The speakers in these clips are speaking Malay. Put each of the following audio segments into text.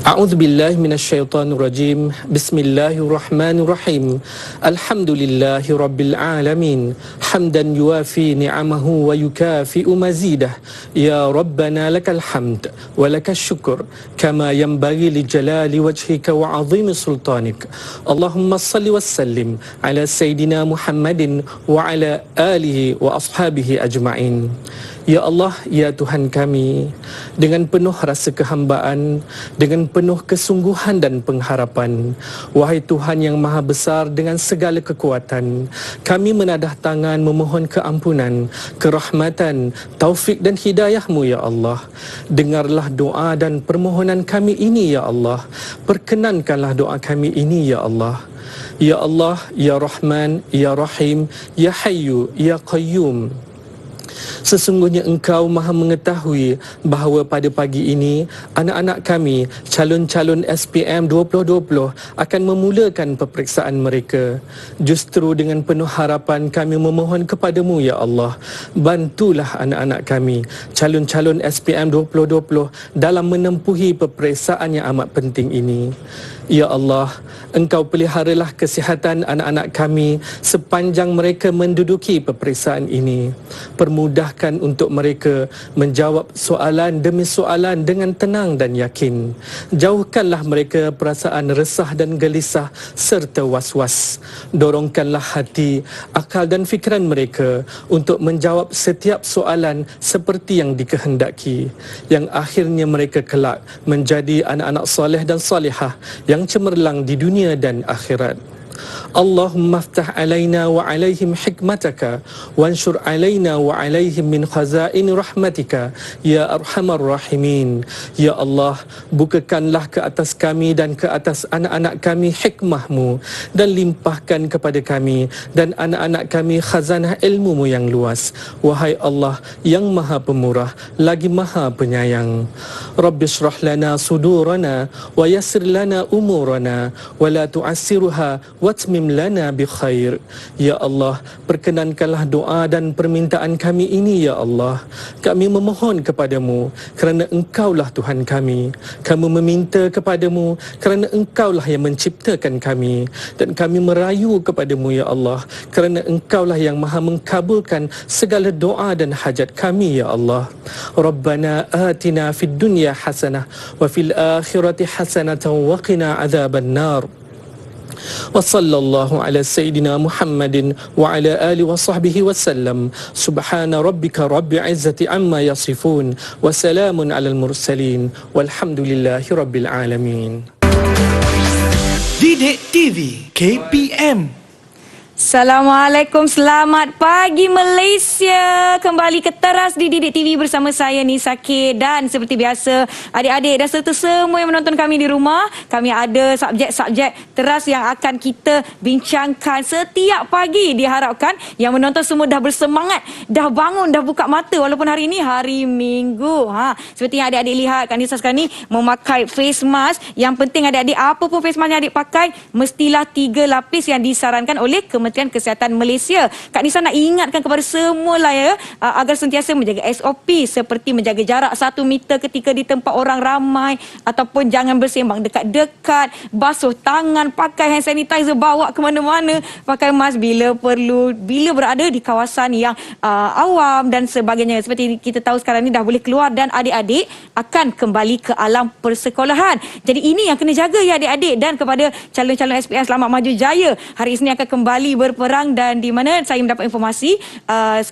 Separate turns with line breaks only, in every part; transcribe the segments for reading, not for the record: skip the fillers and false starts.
A'udzubillahi minasyaitonirrajim. Bismillahirrahmanirrahim. Alhamdulillahi rabbil alamin. Hamdan yuafi ni'amahu wa yukafi'u mazidah. Ya Rabbana lakal hamd wa lakas syukur kama yanbaghi li jalali wajhika wa 'azimi sultanik. Allahumma salli wa sallim ala sayyidina Muhammadin wa ala alihi wa ashabihi ajma'in. Ya Allah, ya Tuhan kami, dengan penuh rasa kehambaan, dengan penuh kesungguhan dan pengharapan, wahai Tuhan yang maha besar dengan segala kekuatan, kami menadah tangan memohon keampunan, kerahmatan, taufik dan hidayah-Mu ya Allah. Dengarlah doa dan permohonan kami ini ya Allah. Perkenankanlah doa kami ini ya Allah. Ya Allah, ya Rahman, ya Rahim, ya Hayyu, ya Qayyum. Sesungguhnya Engkau maha mengetahui bahawa pada pagi ini anak-anak kami, calon-calon SPM 2020 akan memulakan peperiksaan mereka. Justru dengan penuh harapan kami memohon kepadamu ya Allah, bantulah anak-anak kami, calon-calon SPM 2020 dalam menempuhi peperiksaan yang amat penting ini. Ya Allah, Engkau peliharalah kesihatan anak-anak kami sepanjang mereka menduduki peperiksaan ini. Permudahkan untuk mereka menjawab soalan demi soalan dengan tenang dan yakin. Jauhkanlah mereka perasaan resah dan gelisah serta was-was. Dorongkanlah hati, akal dan fikiran mereka untuk menjawab setiap soalan seperti yang dikehendaki, yang akhirnya mereka kelak menjadi anak-anak soleh dan salihah yang cemerlang di dunia dan akhirat. Allahumma aftah alaina wa alaihim hikmataka wanshur alaina wa alaihim min khazain rahmatika ya arhamar rahimin. Ya Allah, bukakanlah ke atas kami dan ke atas anak-anak kami hikmah-Mu dan limpahkan kepada kami dan anak-anak kami khazanah ilmu-Mu yang luas. Wahai Allah yang maha pemurah lagi maha penyayang. Rabbi shrah lana sudurana wa yassir lana umurana wa la tu'assiruha watmim lana bi khair. Ya Allah, perkenankanlah doa dan permintaan kami ini ya Allah. Kami memohon kepadamu kerana Engkaulah Tuhan kami. Kami meminta kepadamu kerana Engkaulah yang menciptakan kami, dan kami merayu kepadamu ya Allah kerana Engkaulah yang maha mengkabulkan segala doa dan hajat kami ya Allah. Rabbana atina fid dunya hasanah wa fil akhirati hasanatan wa qina adzaban nar. Wa sallallahu ala sayyidina Muhammadin wa ala alihi wa sahbihi wa sallam. Subhana rabbika rabbil izzati amma yasifun wa salamun alal mursalin walhamdulillahi rabbil alamin.
Didik TV KPM.
Assalamualaikum, selamat pagi Malaysia. Kembali ke teras di Didik TV bersama saya Nisa K. Dan seperti biasa, adik-adik dan serta semua yang menonton kami di rumah, kami ada subjek-subjek teras yang akan kita bincangkan setiap pagi. Diharapkan yang menonton semua dah bersemangat, dah bangun, dah buka mata walaupun hari ini hari Minggu. Seperti yang adik-adik lihat, Kak Nisa sekarang ni memakai face mask. Yang penting adik-adik, apa pun face mask yang adik pakai, mestilah 3 lapis yang disarankan oleh Kementerian Kesihatan Malaysia. Kak Nisa nak ingatkan kepada semua lah ya, agar sentiasa menjaga SOP seperti menjaga jarak 1 meter ketika di tempat orang ramai, ataupun jangan bersembang dekat-dekat, basuh tangan, pakai hand sanitizer, bawa ke mana-mana, pakai mask bila perlu, bila berada di kawasan yang awam dan sebagainya. Seperti kita tahu sekarang ni dah boleh keluar dan adik-adik akan kembali ke alam persekolahan. Jadi ini yang kena jaga ya adik-adik. Dan kepada calon-calon SPM, selamat maju jaya. Hari Isnin akan kembali berperang, dan di mana saya mendapat informasi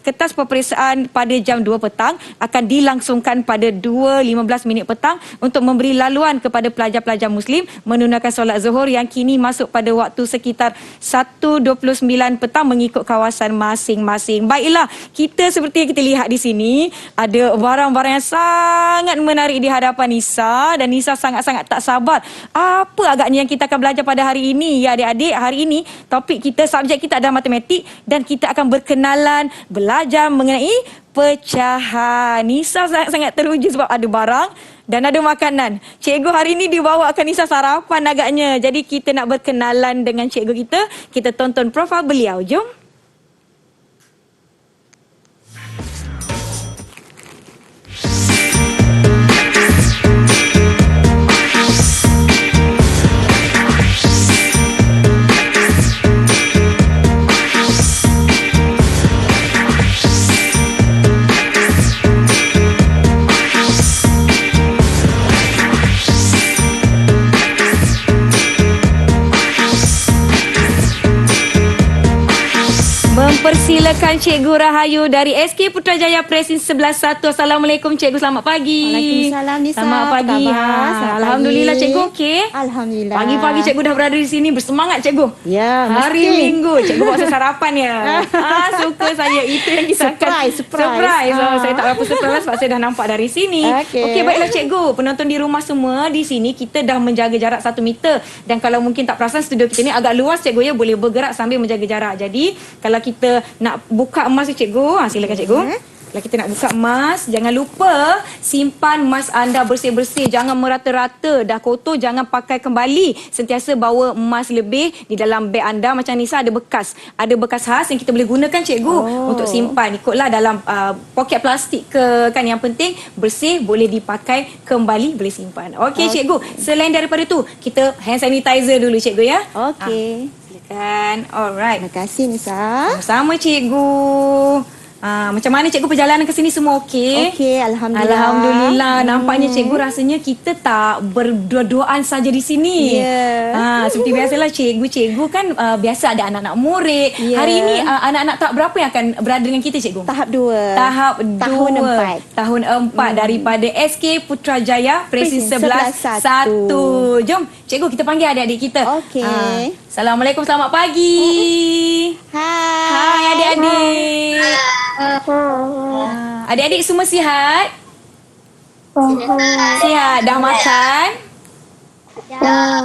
kertas peperiksaan pada jam 2 petang akan dilangsungkan pada 2.15 petang untuk memberi laluan kepada pelajar-pelajar Muslim menunaikan solat Zuhur yang kini masuk pada waktu sekitar 1.29 petang mengikut kawasan masing-masing. Baiklah, kita seperti yang kita lihat di sini ada barang-barang yang sangat menarik di hadapan Nisa, dan Nisa sangat-sangat tak sabar apa agaknya yang kita akan belajar pada hari ini ya adik-adik. Hari ini topik kita, subjek kita adalah matematik, dan kita akan berkenalan belajar mengenai pecahan. Nisa sangat-sangat teruja sebab ada barang dan ada makanan. Cikgu hari ini dibawakan Nisa sarapan agaknya. Jadi kita nak berkenalan dengan cikgu kita. Kita tonton profil beliau. Jom. Silakan Cikgu Rahayu dari SK Putrajaya Presin 11-1. Assalamualaikum Cikgu, selamat pagi.
Waalaikumsalam Nisa.
Selamat pagi.
Apa khabar? Selamat
Alhamdulillah
pagi.
Cikgu okey.
Alhamdulillah.
Pagi-pagi Cikgu dah berada di sini, bersemangat Cikgu.
Ya,
Hari
mesti.
Minggu Cikgu buat sarapan ya. Suka saya, itu yang kita akan
Surprise.
So, saya tak berapa surprise sebab saya dah nampak dari sini.
Okey.
Baiklah Cikgu, penonton di rumah semua, di sini kita dah menjaga jarak 1 meter, dan kalau mungkin tak perasan studio kita ni agak luas Cikgu ya, boleh bergerak sambil menjaga jarak. Jadi kalau kita nak buka emas tu Cikgu, silakan Cikgu. Kalau kita nak buka emas, jangan lupa simpan emas anda bersih-bersih. Jangan merata-rata, dah kotor jangan pakai kembali. Sentiasa bawa emas lebih di dalam beg anda. Macam Nisa ada bekas. Ada bekas khas yang kita boleh gunakan Cikgu untuk simpan. Ikutlah dalam poket plastik ke kan. Yang penting bersih, boleh dipakai kembali, boleh simpan. Okey Cikgu, selain daripada tu, kita hand sanitizer dulu Cikgu ya.
Okey.
Silakan. Alright.
Terima kasih Nisa.
Sama Cikgu. Macam mana Cikgu perjalanan ke sini, semua okey?
Okey, alhamdulillah.
Alhamdulillah. Nampaknya Cikgu rasanya kita tak berdua-duaan saja di sini.
Ya.
Seperti biasalah Cikgu-Cikgu kan biasa ada anak-anak murid.
Ya.
Hari ini anak-anak tak berapa yang akan berada dengan kita Cikgu?
Tahap 2.
Tahap 2.
Tahun 4.
Tahun 4 daripada SK Putrajaya Presin 11-1. Jom Cikgu kita panggil adik-adik kita.
Okey.
Assalamualaikum, selamat pagi. Hai adik-adik. Adik-adik semua sihat? Sihat. Dah makan?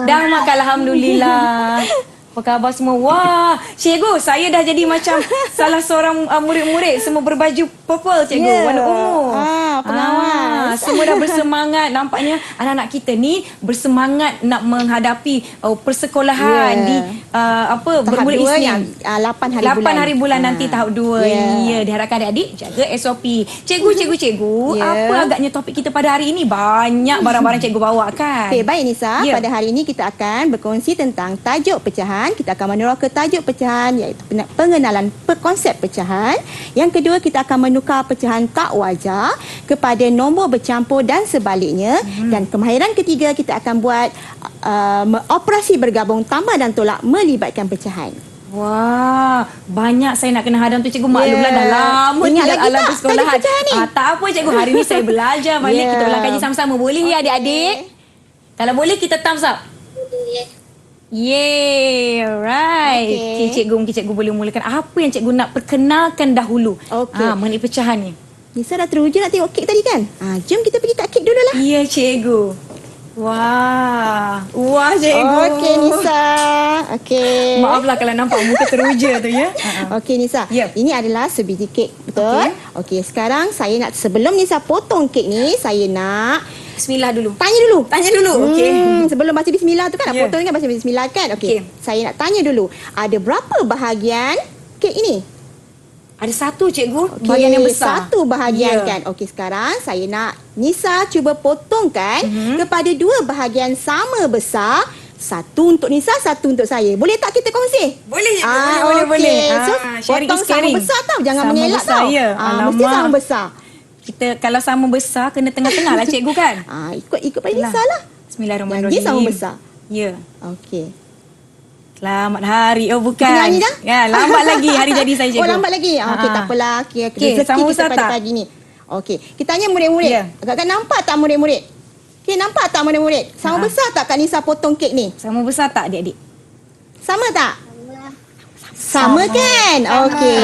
Dah makan, alhamdulillah. Apa khabar semua? Wah, Cikgu, saya dah jadi macam salah seorang murid-murid semua berbaju purple Cikgu, warna ungu.
Pengawas.
Semua dah bersemangat. Nampaknya anak-anak kita ni bersemangat nak menghadapi persekolahan di
Tahap 2
Isnin.
yang 8 hari
8
bulan.
hari bulan nanti tahap 2.
Ya.
Diharapkan adik-adik jaga SOP. Cikgu,
Ya.
apa agaknya topik kita pada hari ini? Banyak barang-barang cikgu bawa kan?
Okey, baik Nisa.
Ya.
Pada hari ini kita akan berkongsi tentang tajuk pecahan. Kita akan meneroka tajuk pecahan iaitu pengenalan konsep pecahan. Yang kedua, kita akan menukar pecahan tak wajar kepada nombor bercampur dan sebaliknya. Dan kemahiran ketiga, kita akan buat operasi bergabung tambah dan tolak melibatkan pecahan.
Wah, banyak saya nak kena hadam tu cikgu. Maklumlah dah lama
Ingat
tinggal
lagi
alam
tak
persekolahan.
tadi pecahan ni?
Tak apa cikgu, hari ni saya belajar balik. Kita ulang kaji sama-sama. Boleh ya adik-adik? Kalau boleh kita thumbs up. Yay, alright. Okay, cikgu boleh mulakan. Apa yang cikgu nak perkenalkan dahulu mengenai pecahan ni?
Nisa dah teruja nak tengok kek tadi kan? Jom kita pergi kat kek dulu lah.
Ya cikgu. Wah cikgu.
Okey Nisa. Okey.
Maaflah kalau nampak muka teruja tu ya.
Okey Nisa.
Yep.
Ini adalah sebiji kek, betul? Okey, sekarang saya nak, sebelum Nisa potong kek ni, saya nak
Bismillah dulu.
tanya dulu.
Okey.
Sebelum baca bismillah tu kan, nak
Ya.
potong ni kan baca bismillah kan? Okey.
Okey.
Saya nak tanya dulu, ada berapa bahagian kek ini?
Ada satu cikgu,
Okey,
bahagian yang besar.
satu bahagian
Ya.
kan. Okey, sekarang saya nak Nisa cuba potongkan kepada dua bahagian sama besar. Satu untuk Nisa, satu untuk saya. Boleh tak kita kongsi?
Boleh cikgu,
okey.
boleh.
So,
Sharing
potong
is
sama
caring.
besar tau. Jangan
Sama
mengelak
besar,
tau.
ya.
Mesti
Alamak.
sama besar.
Kita kalau sama besar kena tengah-tengah lah cikgu kan?
Ikut pada Nisa lah.
Bismillahirrahmanirrahim.
Yang dia sama besar.
Ya.
Okey.
Selamat hari. Oh bukan.
Kita nyanyi dah?
Ya, lambat lagi hari jadi saya cikgu.
Oh, lambat lagi? Okey, tak apalah. Okey,
Okey, sama
rezeki
besar
kita pada
tak?
pagi ni. Okey, kita tanya murid-murid.
Ya.
Agak-agak nampak tak murid-murid? Okey, nampak tak murid-murid? Sama besar tak Kak Nisa potong kek ni?
Sama besar tak adik-adik?
Sama tak? Sama kan? Okey.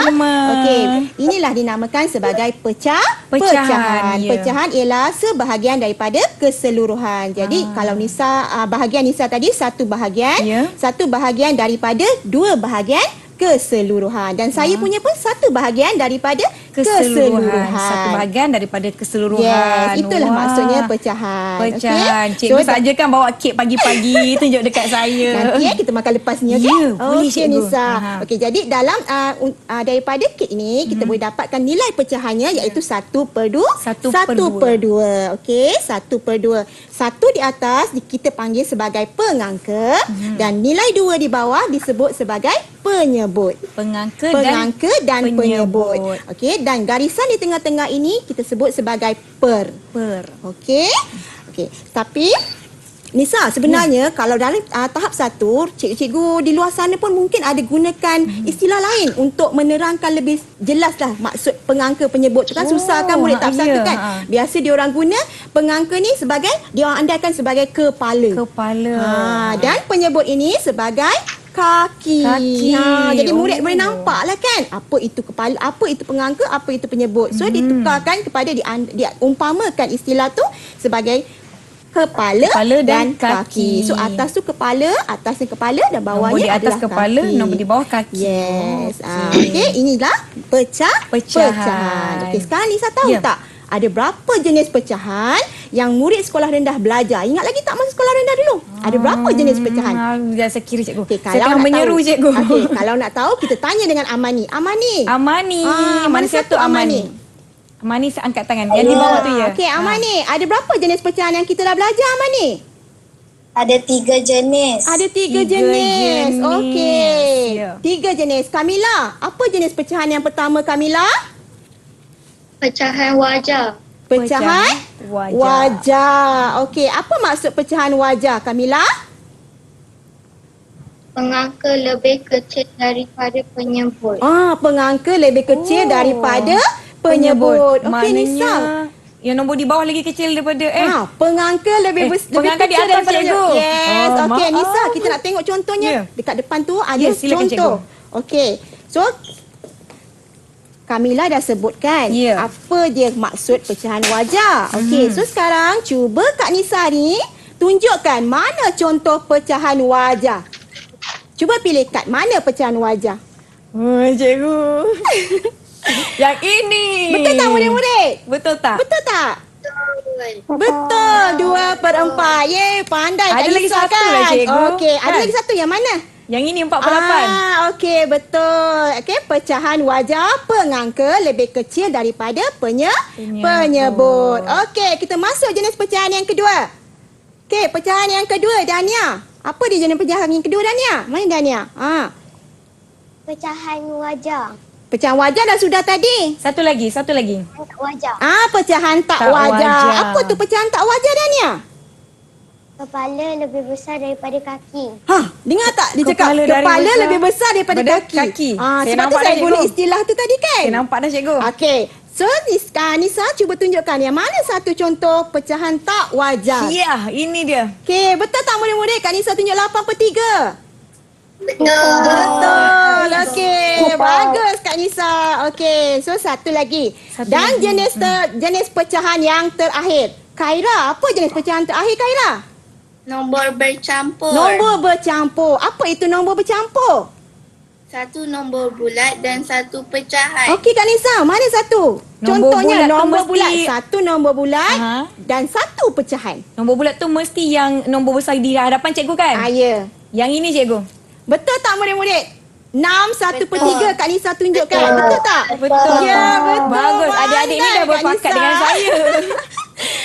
sama.
Okey. Inilah dinamakan sebagai pecahan.
ya.
Pecahan ialah sebahagian daripada keseluruhan. Jadi kalau Nisa bahagian Nisa tadi satu bahagian,
Ya.
satu bahagian daripada dua bahagian keseluruhan, dan saya punya pun satu bahagian daripada keseluruhan.
Satu bahagian daripada keseluruhan.
Yes, itulah
Wah.
maksudnya pecahan.
Pecahan.
Okey?
Cikgu saja kan bawa kek pagi-pagi tunjuk dekat saya.
Nanti kita makan lepas ni, okey?
Ya, boleh,
Okey,
cikgu.
Nisa. Okey, jadi dalam daripada kek ini kita boleh dapatkan nilai pecahannya iaitu 1/2.
1/2.
Okey, 1/2. 1 di atas kita panggil sebagai pengangka dan nilai 2 di bawah disebut sebagai penyebut.
Pengangka
Dan penyebut.
penyebut.
Okey, dan garisan di tengah-tengah ini kita sebut sebagai per.
Per.
Okey. Okey. Tapi Nisa, sebenarnya kalau dalam tahap 1, cikgu-cikgu di luar sana pun mungkin ada gunakan istilah lain untuk menerangkan lebih jelas lah maksud pengangka penyebut tu kan. Susah kan murid tahap 1 kan. Biasa diorang guna pengangka ni sebagai, diorang andaikan sebagai kepala. Dan penyebut ini sebagai kaki. Jadi murid boleh nampak lah kan apa itu kepala, apa itu pengangka, apa itu penyebut. So ditukarkan kepada diumpamakan istilah tu sebagai kepala dan kaki. So atas tu kepala, atasnya kepala dan bawahnya
nombor di atas
adalah
kepala,
kaki.
nombor di bawah kaki.
Yes. Okey, inilah pecahan. Okey, sekarang Nisa tahu tak ada berapa jenis pecahan yang murid sekolah rendah belajar? Ingat lagi tak masa sekolah rendah dulu? Ada berapa jenis pecahan?
Saya kira cikgu.
Okay,
Saya tengah menyeru cikgu.
Okey, kalau nak tahu kita tanya dengan Amani. Amani.
Mana satu Amani? Amani angkat tangan. Yang di bawah tu ya.
Okey, Amani, ada berapa jenis pecahan yang kita dah belajar, Amani?
Ada 3 jenis.
Ada 3
Tiga
jenis.
jenis.
Okey.
Ya.
3 jenis. Kamila, apa jenis pecahan yang pertama, Kamila?
Pecahan wajah.
Pecahan wajah. Okey, apa maksud pecahan wajah, Kamila?
Pengangka lebih kecil daripada penyebut.
Pengangka lebih kecil daripada penyebut. Okey, Nisa.
Yang nombor di bawah lagi kecil daripada
pengangka lebih
pengangka di
kecil
atas,
daripada
cikgu.
Yes. Okey,
maaf.
Nisa, kita nak tengok contohnya. Dekat depan tu ada
silakan,
contoh. Okey. So Kamila dah sebutkan apa dia maksud pecahan wajah. Okey, so sekarang cuba Kak Nisa ni tunjukkan mana contoh pecahan wajah. Cuba pilih Kak, mana pecahan wajah?
Cikgu. Yang ini.
Betul tak murid-murid?
Betul tak?
Betul tak? Betul. 2/4. Yeay, pandai Kak
Ada lagi
Nisa
satu
kan?
lah, cikgu.
Okey, ada
Kan?
lagi satu yang mana?
Yang ini 48.
Okey, betul. Okey, pecahan wajah pengangka lebih kecil daripada penyebut. Okey, kita masuk jenis pecahan yang kedua. Okey, pecahan yang kedua, Dania. Apa dia jenis pecahan yang kedua, Dania? Mana Dania?
Pecahan wajah.
Pecahan wajah dah sudah tadi.
Satu lagi.
Wajah.
Pecahan tak wajah. Apa tu pecahan tak wajah, Dania?
Kepala lebih besar daripada kaki.
Dengar tak? Dia cakap
Kepala
kepala lebih besar daripada kaki.
Saya
Sebab tu
nampak
saya
dah,
guna
cikgu.
istilah tu tadi kan?
Saya nampak dah, cikgu.
Okey. So, Nisa cuba tunjukkan yang mana satu contoh pecahan tak wajar.
Ya, ini dia.
Okey, betul tak murid-murid? Kak Nisa tunjuk 8/3.
Betul.
Okey, bagus Kak Nisa. Okey, so satu lagi. Dan jenis pecahan yang terakhir. Kaira, apa jenis pecahan terakhir, Kaira?
Nombor bercampur.
Nombor bercampur. Apa itu nombor bercampur?
Satu nombor bulat dan satu pecahan.
Okey Kak Nisa, mana satu?
Nombor
Contohnya
bulat tu
nombor
mesti-
bulat. Satu nombor bulat dan satu pecahan.
Nombor bulat tu mesti yang nombor besar di hadapan cikgu kan?
Ya.
Yang ini cikgu.
Betul tak murid-murid? 6/3 Kak Nisa tunjukkan. Betul tak?
Betul.
Ya, betul.
Bagus. Adik-adik ni dah
Pandai, Kak
berpakat
Nisa.
dengan saya.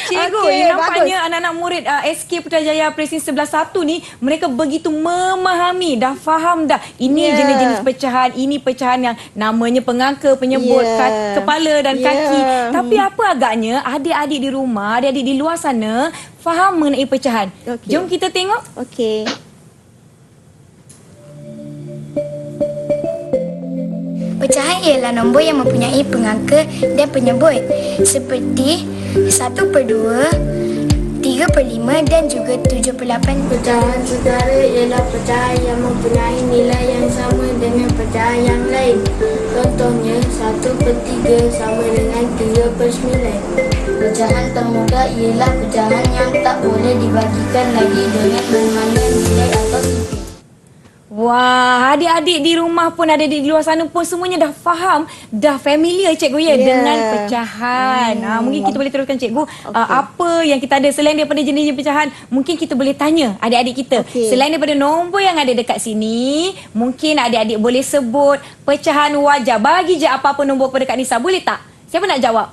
Cikgu,
Okey,
ini nampaknya anak-anak murid SK Putrajaya Presin 11-1 ni mereka begitu memahami, dah faham dah. Ini jenis-jenis pecahan, ini pecahan yang namanya pengangka, penyebut, kepala dan kaki. Tapi apa agaknya adik-adik di rumah, adik-adik di luar sana faham mengenai pecahan.
Okey.
Jom kita tengok.
Okey.
Pecahan ialah nombor yang mempunyai pengangka dan penyebut seperti 1/2, 3/5 dan juga 7/8.
Pecahan saudara ialah pecahan yang mempunyai nilai yang sama dengan pecahan yang lain. Contohnya 1/3 sama dengan 3/9. Pecahan termudah ialah pecahan yang tak boleh dibagikan lagi dengan mana-mana nilai atau sifat.
Wah, adik-adik di rumah pun, adik-adik di luar sana pun semuanya dah faham, dah familiar cikgu dengan pecahan. Mungkin kita boleh teruskan cikgu apa yang kita ada selain daripada jenis-jenis pecahan. Mungkin kita boleh tanya adik-adik kita. Selain daripada nombor yang ada dekat sini, mungkin adik-adik boleh sebut pecahan wajah. Bagi je apa-apa nombor kepada Kak Nisa. Boleh tak? Siapa nak jawab?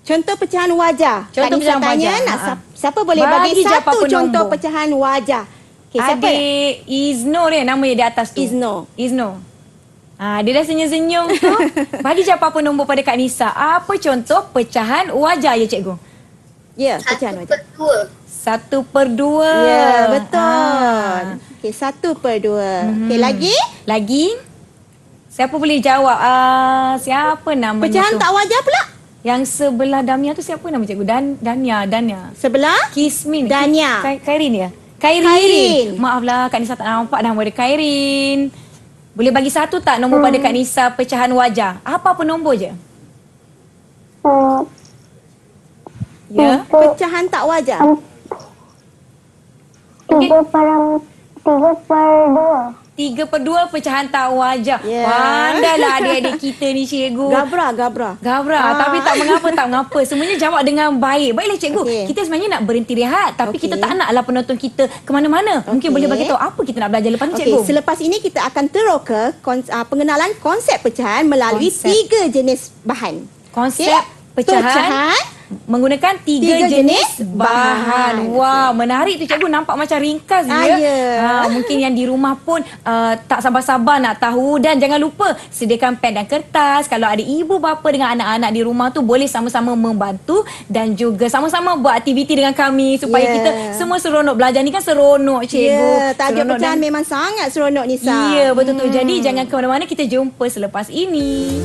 Contoh pecahan wajah.
Contoh
Kak Nisa
pecahan
tanya
wajah.
siapa boleh
Bagi
bagi
je
satu
apa-apa
contoh
nombor.
pecahan wajah. Okay, siapa?
Adik Izno dia nama dia di atas tu.
Izno.
Dia dah senyum-senyum tu. Bagi je apa-apa nombor pada Kak Nisa. Apa contoh pecahan wajah ya cikgu?
Ya, pecahan wajah.
1/2.
1/2.
Ya, betul. Okey, 1/2. Okey, lagi?
Lagi? Siapa boleh jawab? Siapa namanya
Pecahan
tu?
tak wajar pula.
Yang sebelah Damia tu siapa nama cikgu? Dania.
Sebelah?
Kismin.
Dania.
Kairin ya?
Kairin.
Maaflah Kak Nisa tak nampak nama dia Kairin. Boleh bagi satu tak nombor pada Kak Nisa pecahan wajah? Apa nombor je? Ya.
Pecahan tak wajar.
3/2 pecahan tak wajar.
Ya.
Pandailah adik-adik kita ni cikgu.
Gabra.
Tapi tak mengapa. Semuanya jawab dengan baik. Baiklah cikgu.
Okey.
Kita sebenarnya nak berhenti rehat. Tapi
Okey.
kita tak naklah penonton kita ke mana-mana. Mungkin
Okey.
boleh bagi tahu apa kita nak belajar lepas ni
Okey,
cikgu.
selepas ini kita akan teroka pengenalan konsep pecahan melalui
Konsep.
3 jenis bahan.
Konsep
Okey?
pecahan menggunakan tiga jenis bahan. Wah, menarik tu cikgu. Nampak macam ringkas je.
Ya.
Mungkin yang di rumah pun tak sabar-sabar nak tahu. Dan jangan lupa sediakan pen dan kertas. Kalau ada ibu bapa dengan anak-anak di rumah tu boleh sama-sama membantu dan juga sama-sama buat aktiviti dengan kami supaya
Ya.
kita semua seronok. Belajar ni kan seronok cikgu.
Ya, tajuk
Seronok
pecahan memang sangat seronok Nisa.
Ya, betul tu. Jadi jangan ke mana-mana, kita jumpa selepas ini.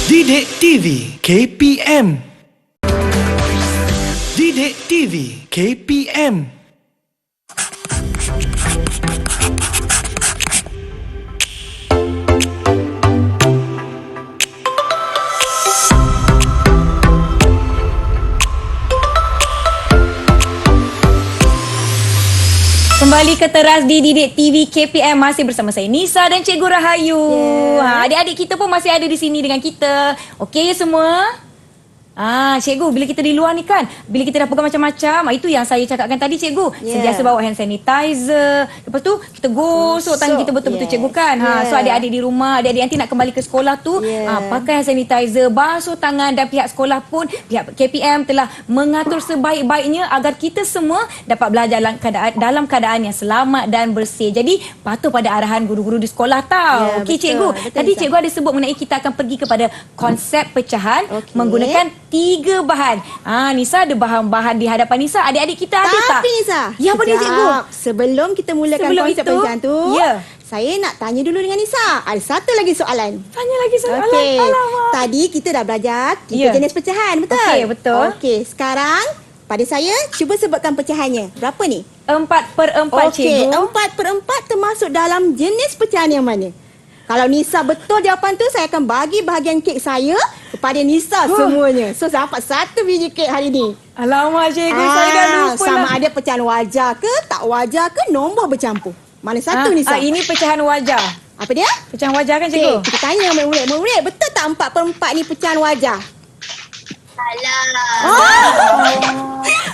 Didik TV KPM. Didik TV KPM.
Kembali ke teras di Didik TV KPM, masih bersama saya Nisa dan Cikgu Rahayu. Adik-adik kita pun masih ada di sini dengan kita. Okey ya semua? Cikgu, bila kita di luar ni kan, bila kita dah pegang macam-macam, itu yang saya cakapkan tadi cikgu. Sentiasa bawa hand sanitizer. Lepas tu kita gosok tangan kita betul-betul cikgu kan. So adik-adik di rumah, adik-adik nanti nak kembali ke sekolah tu, pakai hand sanitizer, basuh tangan, dan pihak sekolah pun, pihak KPM telah mengatur sebaik-baiknya agar kita semua dapat belajar dalam keadaan yang selamat dan bersih. Jadi patuh pada arahan guru-guru di sekolah tau. Okey cikgu, tadi cikgu ada sebut mengenai kita akan pergi kepada konsep pecahan menggunakan 3 bahan. Nisa ada bahan-bahan di hadapan Nisa. Adik-adik kita ada tak?
Tapi Nisa,
Ya, apa dia cikgu?
Sebelum kita mulakan konsep pecahan tu, saya nak tanya dulu dengan Nisa. Ada satu lagi soalan.
Tanya lagi soalan.
Okey.
Alamak.
Tadi kita dah belajar 3 jenis pecahan, betul?
Okey, betul.
Okey, sekarang pada saya cuba sebutkan pecahannya. Berapa ni?
4/4 cikgu.
4/4 termasuk dalam jenis pecahan yang mana? Kalau Nisa betul jawapan tu, saya akan bagi bahagian kek saya kepada Nisa semuanya. So, saya dapat 1 biji kek hari ni.
Alamak cikgu, saya dah lupa
sama
lah.
ada pecahan wajar ke, tak wajar ke, nombor bercampur. Mana satu Nisa?
Ini pecahan wajah.
Apa dia?
Pecahan wajah kan cikgu?
Kita tanya murid-murid. Murid, betul tak 4/4 ni pecahan wajar?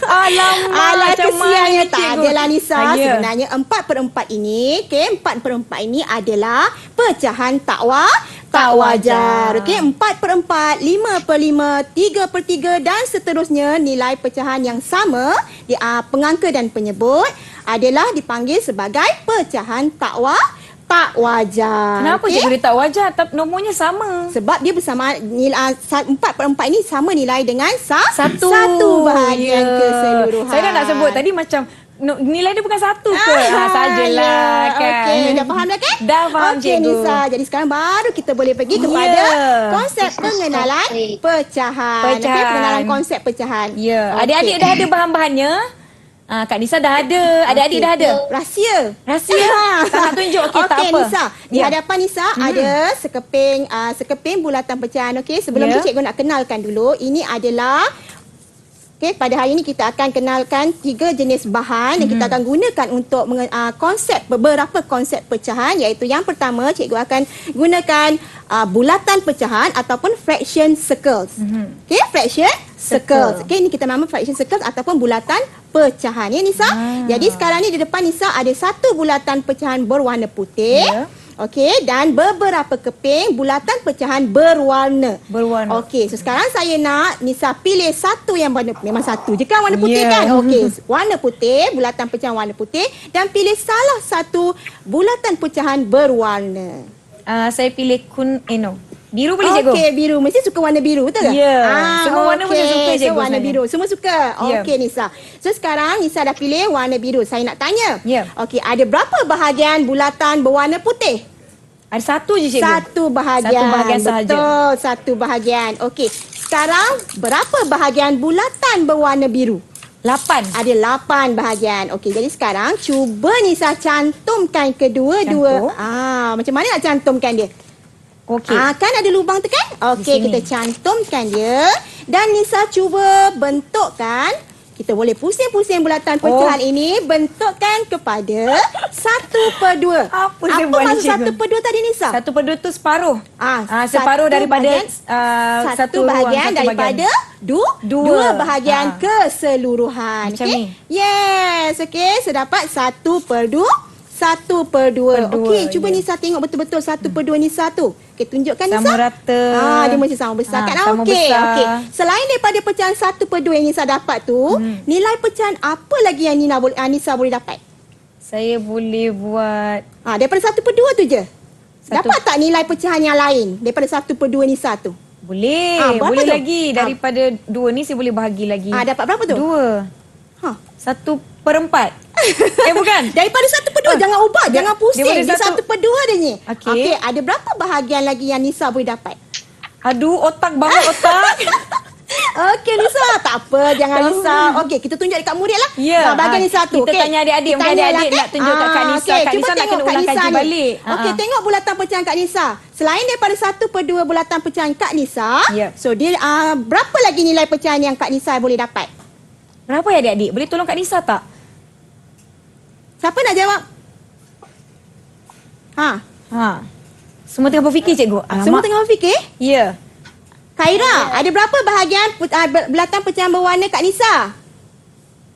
Alah, kesiannya tak adalah Nisa. Sebenarnya 4/4 ini, 4/4 ini adalah pecahan tak wajar. 4/4, 5/5, 3/3 dan seterusnya. Nilai pecahan yang sama di pengangka dan penyebut adalah dipanggil sebagai pecahan tak wajar.
Kenapa cikgu dia tak wajar? Nomornya sama.
Sebab dia bersama nilai 4/4 ini sama nilai dengan satu
Satu
bahagian keseluruhan.
Saya dah nak sebut tadi macam nilai dia bukan satu ke? Sajalah kan.
Okey, dah faham dah kan?
Dah faham
Okey
cikgu.
Nisa, jadi sekarang baru kita boleh pergi kepada konsep pengenalan pecahan. Okey, pengenalan konsep pecahan.
Ya,
Okey.
adik-adik dah ada bahan-bahannya? Kak Nisa dah ada. Adik-adik dah ada?
Rahsia.
Tak nak tunjuk. Okey, tak apa.
Nisa, di hadapan Nisa ada sekeping bulatan pecahan. Okey, sebelum tu cikgu nak kenalkan dulu. Ini adalah pada hari ini kita akan kenalkan 3 jenis bahan yang kita akan gunakan untuk beberapa konsep pecahan, iaitu yang pertama cikgu akan gunakan bulatan pecahan ataupun fraction circles. Okey, fraction circles. Okey, ini kita nama fraction circles ataupun bulatan pecahan ya Nisa. Jadi sekarang ni di depan Nisa ada satu bulatan pecahan berwarna putih. Okey, dan beberapa keping bulatan pecahan berwarna.
Berwarna.
Okey, so sekarang saya nak Nisa pilih satu yang warna, memang satu je kan warna putih
Ya.
kan? Okey, warna putih, bulatan pecahan warna putih dan pilih salah satu bulatan pecahan berwarna.
Saya pilih biru boleh cikgu?
Okey, biru. Mesti suka warna biru, betul tak?
Ya. Semua warna pun saya suka, cikgu,
So, warna
sebenarnya.
biru. Semua suka?
Ya.
Okey, Nisa. So, sekarang Nisa dah pilih warna biru. Saya nak tanya.
Ya.
Okey, ada berapa bahagian bulatan berwarna putih?
Ada satu je cikgu.
Satu bahagian.
Satu bahagian sahaja.
Betul, satu bahagian. Okey, sekarang berapa bahagian bulatan berwarna biru?
8.
Ada 8 bahagian. Okey, jadi sekarang cuba Nisa cantumkan kedua-dua.
Cantum.
Macam mana nak cantumkan dia?
Okey.
Kan ada lubang tu kan? Okey,
Di sini.
kita cantumkan dia. Dan Nisa cuba bentukkan. Kita boleh pusing-pusing bulatan pecahan ini. Bentukkan kepada 1/2.
Apa saya buat ni,
maksud
cikgu?
1/2 tadi, Nisa?
1/2 tu separuh.
satu
Separuh daripada
bahagian, satu
ruang,
bahagian
satu
daripada
Dua.
dua bahagian keseluruhan.
Macam
Okey?
ni.
Yes. Okey, so dapat 1/2. 1/2. Okey, cuba
ya.
Nisa tengok betul-betul 1/2 Nisa tu. Okey, tunjukkan Nisa.
Sama rata.
Dia mesti sama besar kan?
Sama
Okey,
besar.
okey. Selain daripada pecahan 1/2 yang Nisa dapat tu, nilai pecahan apa lagi yang Nisa boleh dapat?
Saya boleh buat
Daripada 1/2 tu je.
Satu.
Dapat tak nilai pecahan yang lain daripada 1/2 Nisa tu?
boleh.
Berapa
Boleh
tu?
lagi. Daripada 2 ni saya boleh bahagi lagi.
Dapat berapa tu?
2.
Ha.
1/4. Bukan.
Daripada 1/2 jangan ubah, jangan pusing.
daripada
Dia
satu-
1/2 dia ni.
Okey.
Ada berapa bahagian lagi yang Nisa boleh dapat?
Aduh, otak banget otak.
Okey Nisa, tak apa, jangan risau. Okey, kita tunjuk dekat murid lah.
Ya,
Bahagian Nisa tu.
kita
okey.
tanya adik-adik,
Kita
mungkin
tanya
adik-adik
lah,
nak tunjuk kat Kak Nisa.
okey,
Kak
cuba
Nisa nak
tengok
kena
Kak
ulang
Nisa
kaji
ni.
balik.
Okey, tengok bulatan pecahan Kak Nisa. Selain daripada 1/2 bulatan pecahan Kak Nisa,
Ya.
so dia berapa lagi nilai pecahan yang Kak Nisa boleh dapat?
Berapa ya adik-adik? Boleh tolong Kak Nisa tak?
Siapa nak jawab?
Semua tengah berfikir cikgu.
Semua tengah berfikir?
Ya.
Khaira, ada berapa bahagian bulatan pecahan berwarna Kak Nisa?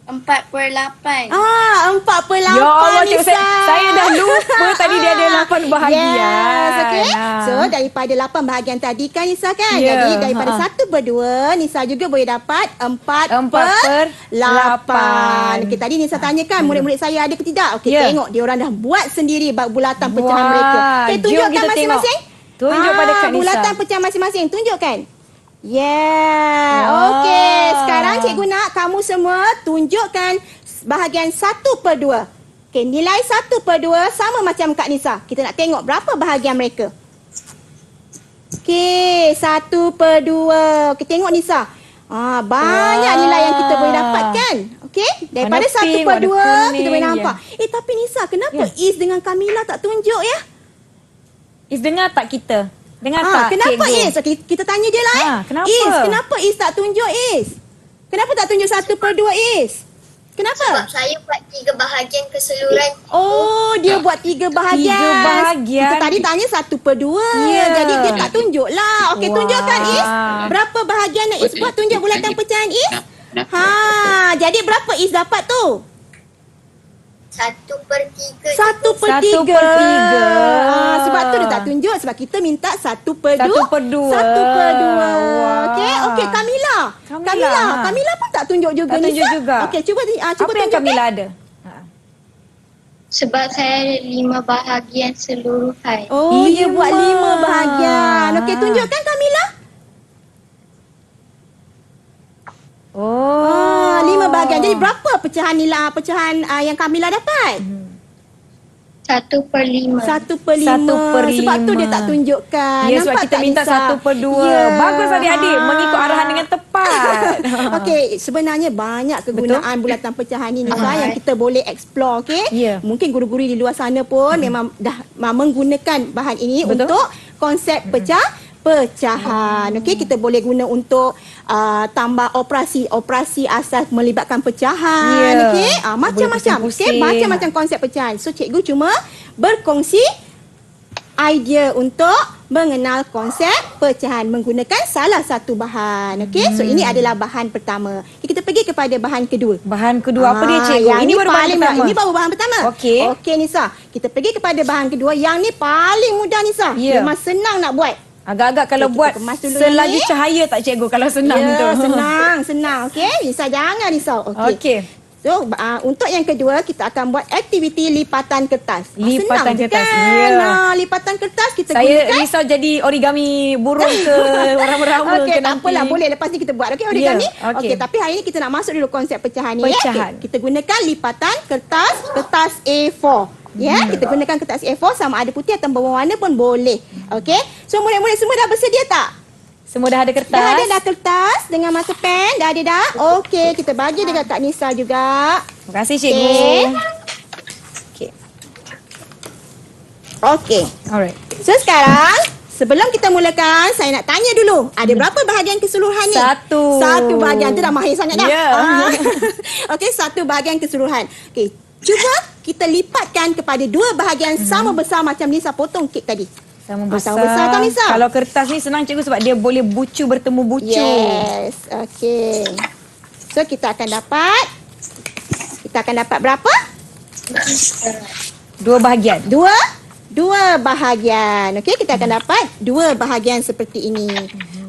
4/8.
4/8
Ya Allah, cikgu,
Nisa.
saya dah lupa tadi dia ada 8 bahagian.
Yes, okey.
Nah.
So, daripada 8 bahagian tadi kan Nisa kan?
Ya,
Jadi, daripada 1/2, Nisa juga boleh dapat 4/8.
4/8.
Okey, tadi Nisa tanyakan murid-murid saya ada ke tidak? Okey,
Ya.
tengok dia orang dah buat sendiri bulatan pecahan
Wah,
mereka. Okey,
jom
tunjukkan
kita
masing-masing.
tengok. Tunjuk pada Kak Nisa.
Bulatan pecahan masing-masing, tunjukkan. Yeah.
Wah.
Okey, sekarang cikgu nak kamu semua tunjukkan bahagian 1/2. Okey, nilai 1/2 sama macam Kak Nisa. Kita nak tengok berapa bahagian mereka. Okey, 1/2. Okey, tengok Nisa. Banyak nilai yang kita boleh dapatkan. Okey, daripada
Warna pink,
1/2
warna kuning,
kita boleh
ya.
nampak. Tapi Nisa, kenapa
Ya.
Is dengan Kamila tak tunjuk ya?
Is dengar tak kita? Dengar tak
Kenapa
cikgu?
Is? Okey, kita tanya dia lah.
Kenapa?
Is, kenapa Is tak tunjuk Is? Kenapa tak tunjuk 1/2 Is? Kenapa?
Sebab saya buat 3 bahagian keseluruhan.
Oh, dia buat 3 bahagian.
3 bahagian.
Kita tadi tanya 1/2.
Ya.
Jadi dia tak tunjuk lah. Okey,
Wah.
tunjukkan Is. Berapa bahagian yang Is buat? Tunjuk bulatan pecahan Is. Jadi berapa Is dapat tu?
1/3.
1/3. Sebab tu dia tak tunjuk. Sebab kita minta 1/2.
1/2.
1/2.
Wah.
Okey, Kamila. Kamila pun tak tunjuk juga.
Tak tunjuk
Nisa.
juga.
Okey, cuba
Apa yang
tunjukkan.
Kamila ada?
Sebab saya ada 5 bahagian seluruhan.
Oh, dia
5.
buat 5 bahagian. Okey, tunjukkan Kamila. 5 bahagian. Jadi berapa pecahan nilai yang Kamila dapat?
1/5.
1/5. Sebab tu dia tak tunjukkan.
Ya, sebab
Nampak
kita
tak,
minta
Nisa?
1/2.
Ya.
Bagus adik-adik mengikut arahan dengan tepat.
Okey, sebenarnya banyak kegunaan bulatan pecahan ni Nisa yang kita boleh explore, okey?
Ya.
Mungkin guru-guru di luar sana pun memang dah menggunakan bahan ini
Betul.
untuk konsep pecahan. Okey, kita boleh guna untuk tambah operasi asas melibatkan pecahan,
Ya.
okey? Macam-macam, okey?
pusing-pusing.
Macam-macam konsep pecahan. So cikgu cuma berkongsi idea untuk mengenal konsep pecahan menggunakan salah satu bahan. Okey, so ini adalah bahan pertama. Kita pergi kepada bahan kedua.
Bahan kedua apa dia cikgu?
Yang
Ini baru bahan pertama.
Ini baru bahan pertama.
Okey.
Okey Nisa, kita pergi kepada bahan kedua. Yang ni paling mudah Nisa.
Ya.
Memang senang nak buat.
Agak-agak kalau
Okey,
buat
kita kemas dulu
selaju
ni.
cahaya tak cikgu kalau senang
Ya,
tu?
senang. Okey, Nisa jangan risau. Okey.
Okey.
So, untuk yang kedua, kita akan buat aktiviti lipatan kertas.
Lipatan
Senang je
kertas,
kan?
ya.
Lipatan kertas kita
Saya
gunakan.
risau jadi origami burung ke orang-orang
Okey,
ke
tak apalah. Boleh lepas ni kita buat. Okey, origami.
Ya, okey.
Okey, tapi hari ni kita nak masuk dulu konsep pecahan ni.
Pecahan.
Ya? Kita gunakan lipatan kertas A4. Ya, kita gunakan kertas A4 sama ada putih atau berwarna pun boleh. Okey. So, murid-murid semua dah bersedia tak?
Semua dah ada kertas.
Dah ada dah kertas dengan masa pen. Dah ada dah. Okey, kita bagi dekat Kak Nisa juga.
Terima kasih cikgu. Okey.
Okey.
Alright.
So sekarang sebelum kita mulakan, saya nak tanya dulu, ada berapa bahagian keseluruhan ni? Satu bahagian. Tu dah mahir sangat dah.
Ya.
Okey, satu bahagian keseluruhan. Okey, cuba kita lipatkan kepada dua bahagian sama besar macam Nisa potong kek tadi.
Sama
Sama besar tau Nisa.
Kalau kertas ni senang cikgu sebab dia boleh bucu bertemu bucu.
Yes. Okey. So kita akan dapat berapa?
Dua bahagian.
Dua bahagian. Okey, kita akan dapat dua bahagian seperti ini.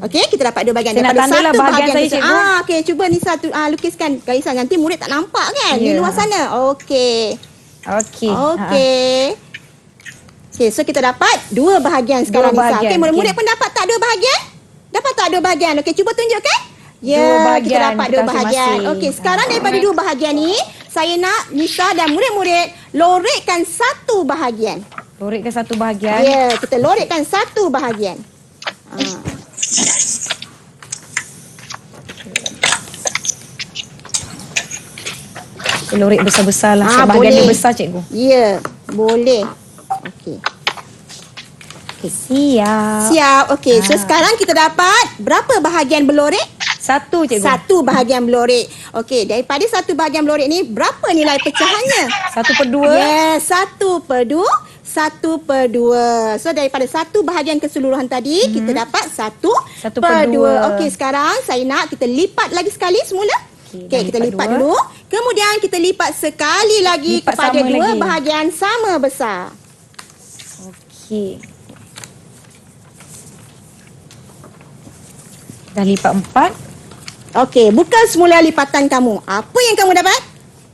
Okey, kita dapat dua bahagian.
Saya nak
Daripada
tandalah
satu
bahagian saya,
kita-
cikgu.
okey, cuba Nisa lukiskan garisan. Nanti murid tak nampak kan di
Ya.
luar sana. Okey.
Okey.
Okey. Okey, so kita dapat dua bahagian sekarang
Dua
Nisa.
bahagian,
Okey, murid-murid
okey.
pun dapat tak dua bahagian? Dapat tak dua bahagian? Okey, cuba tunjukkan. Ya,
Dua bahagian
kita dapat dua
masing-masing.
bahagian. Okey, sekarang daripada dua bahagian ni, saya nak Nisa dan murid-murid lorekkan satu bahagian.
Lorekkan satu bahagian.
Ya, kita lorekkan satu bahagian.
Lorek besar-besar lah. Sebab bahagian dia besar cikgu.
Ya, boleh. Okey.
Siap.
Siap. Okey, so sekarang kita dapat berapa bahagian berlorek?
Satu cikgu.
Satu bahagian berlorek. Okey, daripada satu bahagian berlorek ni, berapa nilai pecahannya?
1/2.
Yes, 1/2. So, daripada satu bahagian keseluruhan tadi, kita dapat 1/2. Okey, sekarang saya nak kita lipat lagi sekali semula. Okey, kita lipat dulu. Kemudian kita lipat sekali lagi
Lipat
kepada
sama
dua
lagi.
bahagian sama besar.
Okey. Dah lipat 4.
Okey, buka semula lipatan kamu. Apa yang kamu dapat?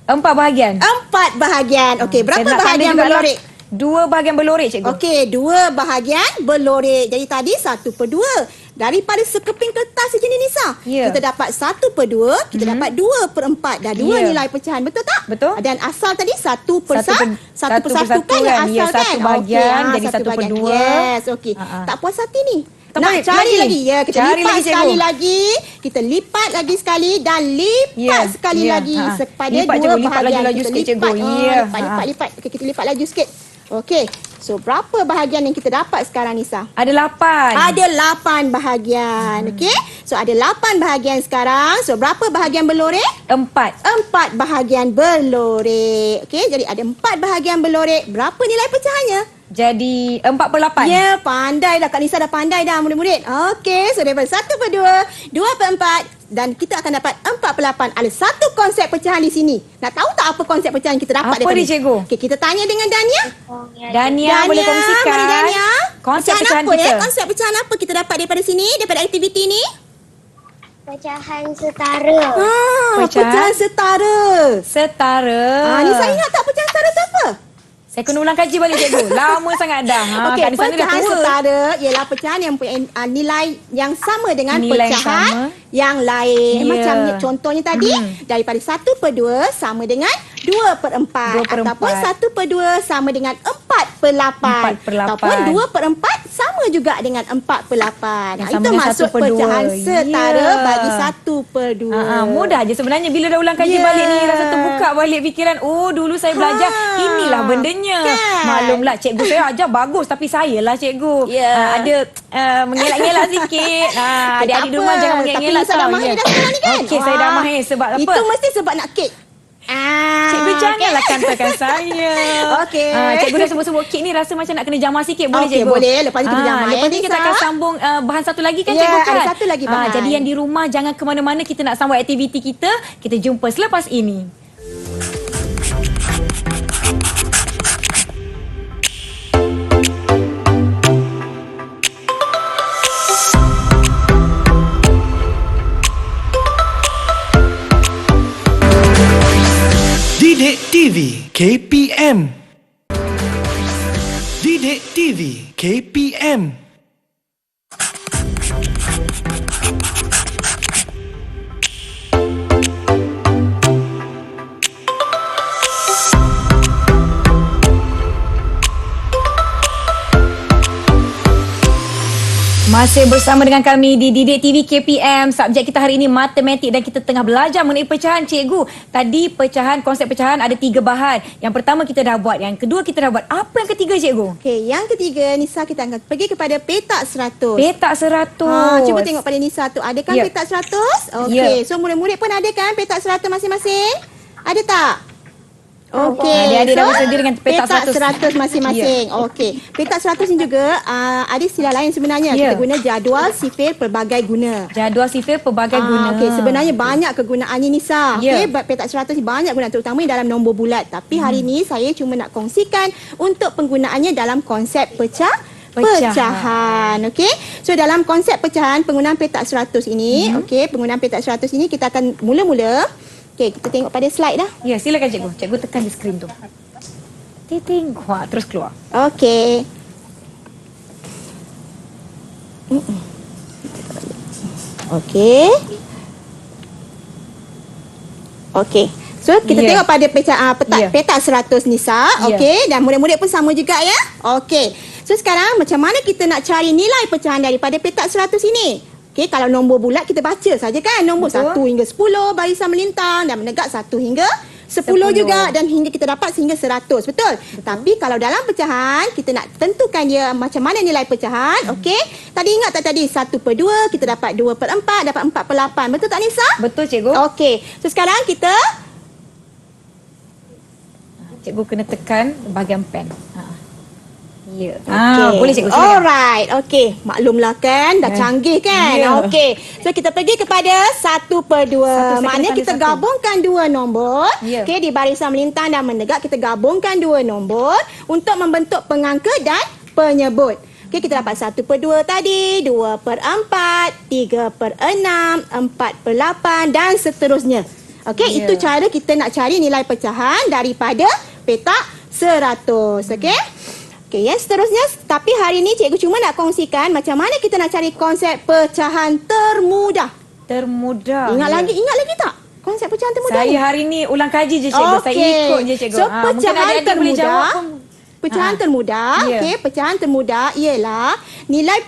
4 bahagian.
4 bahagian. Okey, berapa
Saya nak
bahagian
tanda jugalah.
berlorek?
2 bahagian berlorek cikgu.
Okey, 2 bahagian berlorek. Jadi tadi 1/2. Daripada sekeping kertas saja ni Nisa.
Ya.
Kita dapat 1/2, kita dapat 2/4. Dah 2
Ya.
nilai pecahan, betul tak?
Betul.
Dan asal tadi 1 per
Satu per
1
satu
kan yang
kan? Ya,
asal kan?
satu bahagian
Okey,
jadi
satu
1/2.
Yes, okey. Tak puas hati ni.
Tak
Nak
boleh,
cari lagi. Ya, kita
Cari
lipat
lagi, cikgu.
sekali lagi. Kita lipat lagi sekali dan lipat
Ya,
sekali
ya.
lagi kepada
Lipat,
dua
cikgu. Lipat
bahagian.
laju-laju
Kita
sikit, cikgu.
lipat.
Ya.
Lipat. Okey, kita lipat laju sikit. Okey. So, berapa bahagian yang kita dapat sekarang, Nisa?
Ada 8.
Ada 8 bahagian. Okey. So, ada 8 bahagian sekarang. So, berapa bahagian berlorek?
4.
4 bahagian berlorek. Okey, jadi ada 4 bahagian berlorek. Berapa nilai pecahannya?
Jadi 4/8.
Ya, pandai dah. Kak Nisa dah pandai dah, murid-murid. Okey, so daripada 1/2, 2/4 dan kita akan dapat 4/8. Ada satu konsep pecahan di sini. Nak tahu tak apa konsep pecahan kita dapat
Apa
daripada
dia, cikgu?
Okey, kita tanya dengan Dania.
Dania boleh kongsikan.
Mari Dania.
Konsep pecahan
apa
kita.
Konsep pecahan apa kita dapat daripada sini, daripada aktiviti ni?
Pecahan setara.
Pecahan setara.
Setara.
Nisa ingat tak pecahan setara tu apa?
Saya kena ulang kaji balik cikgu. Lama sangat dah.
Okey,
Kak Nisa ni dah
pecahan
tua.
setara ialah pecahan yang mempunyai nilai yang sama dengan
Nilai yang
pecahan
sama.
yang lain.
Ya.
Macam contohnya tadi, daripada 1/2 sama dengan 2/4.
2/4.
Ataupun 1/2 sama dengan 4/8.
4/8.
Ataupun 2/4 sama juga dengan 4/8.
Yang sama
Itu
dengan
maksud
1/2.
pecahan setara
Ya.
bagi 1/2.
Mudah je sebenarnya bila dah ulang kaji
Ya.
balik ni rasa terbuka balik fikiran. Oh, dulu saya belajar inilah bendanya.
Kan?
Maklumlah cikgu saya ajar bagus tapi saya lah cikgu.
Ya.
Ada mengelak-ngelak sikit. Adik-adik di rumah
apa.
jangan mengelak-ngelak
Tapi Nisa dah mahir dah sekarang ni kan?
Okey, saya dah mahir sebab apa?
Itu mesti sebab nak kek.
Cikgu Janganlah katakan saya.
Okey.
Cikgu dah sebut-sebut kek ni rasa macam nak kena jamah sikit. Boleh
Okey,
cikgu?
boleh. Lepas ni kita jamah,
Lepas ni
Nisa.
kita akan sambung bahan satu lagi kan
Ya,
cikgu kan?
ada satu lagi bahan.
Jadi yang di rumah jangan ke mana-mana, kita nak sambung aktiviti kita. Kita jumpa selepas ini.
Didik TV KPM. Didik TV KPM.
Masih bersama dengan kami di Didik TV KPM. Subjek kita hari ini matematik dan kita tengah belajar mengenai pecahan cikgu. Tadi pecahan, konsep pecahan ada 3 bahan. Yang pertama kita dah buat, yang kedua kita dah buat. Apa yang ketiga cikgu?
Okey, yang ketiga Nisa kita akan pergi kepada petak 100.
Petak 100.
Cuba tengok pada Nisa tu. Ada kan
Ya.
petak 100? Okey,
Ya.
so murid-murid pun ada kan petak 100 masing-masing? Ada tak? Okey.
Adik-adik dah bersedia dengan petak
100 masing-masing. Okey. Petak 100 ni juga ada istilah lain sebenarnya.
Ya.
Kita guna jadual sifir pelbagai guna.
Jadual sifir pelbagai guna.
Okey, sebenarnya banyak kegunaannya Nisa.
Ya.
Okey, petak 100 ni banyak guna terutamanya dalam nombor bulat. Tapi hari ni saya cuma nak kongsikan untuk penggunaannya dalam konsep pecahan. Okey. So dalam konsep pecahan penggunaan petak 100 ini, okey, penggunaan petak 100 ini kita akan mula-mula. Okey, kita tengok pada slide dah.
Ya, silakan cikgu. Cikgu tekan di skrin tu. Titing. Wah, terus keluar.
Okey. Okey. Okey. So kita
Ya.
tengok pada
Ya.
petak 100 Nisa.
Ya.
Okey, dan murid-murid pun sama juga ya. Okey. So sekarang macam mana kita nak cari nilai pecahan daripada petak 100 ini? Okey, kalau nombor bulat kita baca saja kan. Nombor
Betul.
1 hingga 10 barisan melintang dan menegak 1 hingga 10 juga dan hingga kita dapat sehingga 100. Betul? Tapi kalau dalam pecahan kita nak tentukan dia macam mana nilai pecahan. Okey. Tadi ingat tak tadi 1/2 kita dapat 2/4 dapat 4/8. Betul tak Nisa?
Betul cikgu.
Okey. So sekarang kita
Cikgu kena tekan bahagian pen. Ya.
Okey.
Boleh cikgu silakan.
Alright. Okey. Maklumlah kan dah canggih kan.
Ya.
Okey. So kita pergi kepada 1/2.
Satu,
Maknanya
saya kena
kita
pandai satu.
gabungkan 2 nombor.
Ya.
Okey, di barisan melintang dan menegak kita gabungkan 2 nombor untuk membentuk pengangka dan penyebut. Okey, kita dapat 1/2 tadi, 2/4, 3/6, 4/8 dan seterusnya. Okey,
Ya.
itu cara kita nak cari nilai pecahan daripada petak 100. Okey? Okey, yang seterusnya, tapi hari ini cikgu cuma nak kongsikan macam mana kita nak cari konsep pecahan termudah.
Termudah.
Ingat
Ya.
lagi tak? Konsep pecahan termudah
Saya
ni?
hari ni ulang kaji je cikgu. Saya ikut je cikgu.
So,
Mungkin
pecahan
adik-adik boleh jawab
termudah.
pun.
Pecahan termudah,
Ya.
okey, pecahan termudah ialah nilai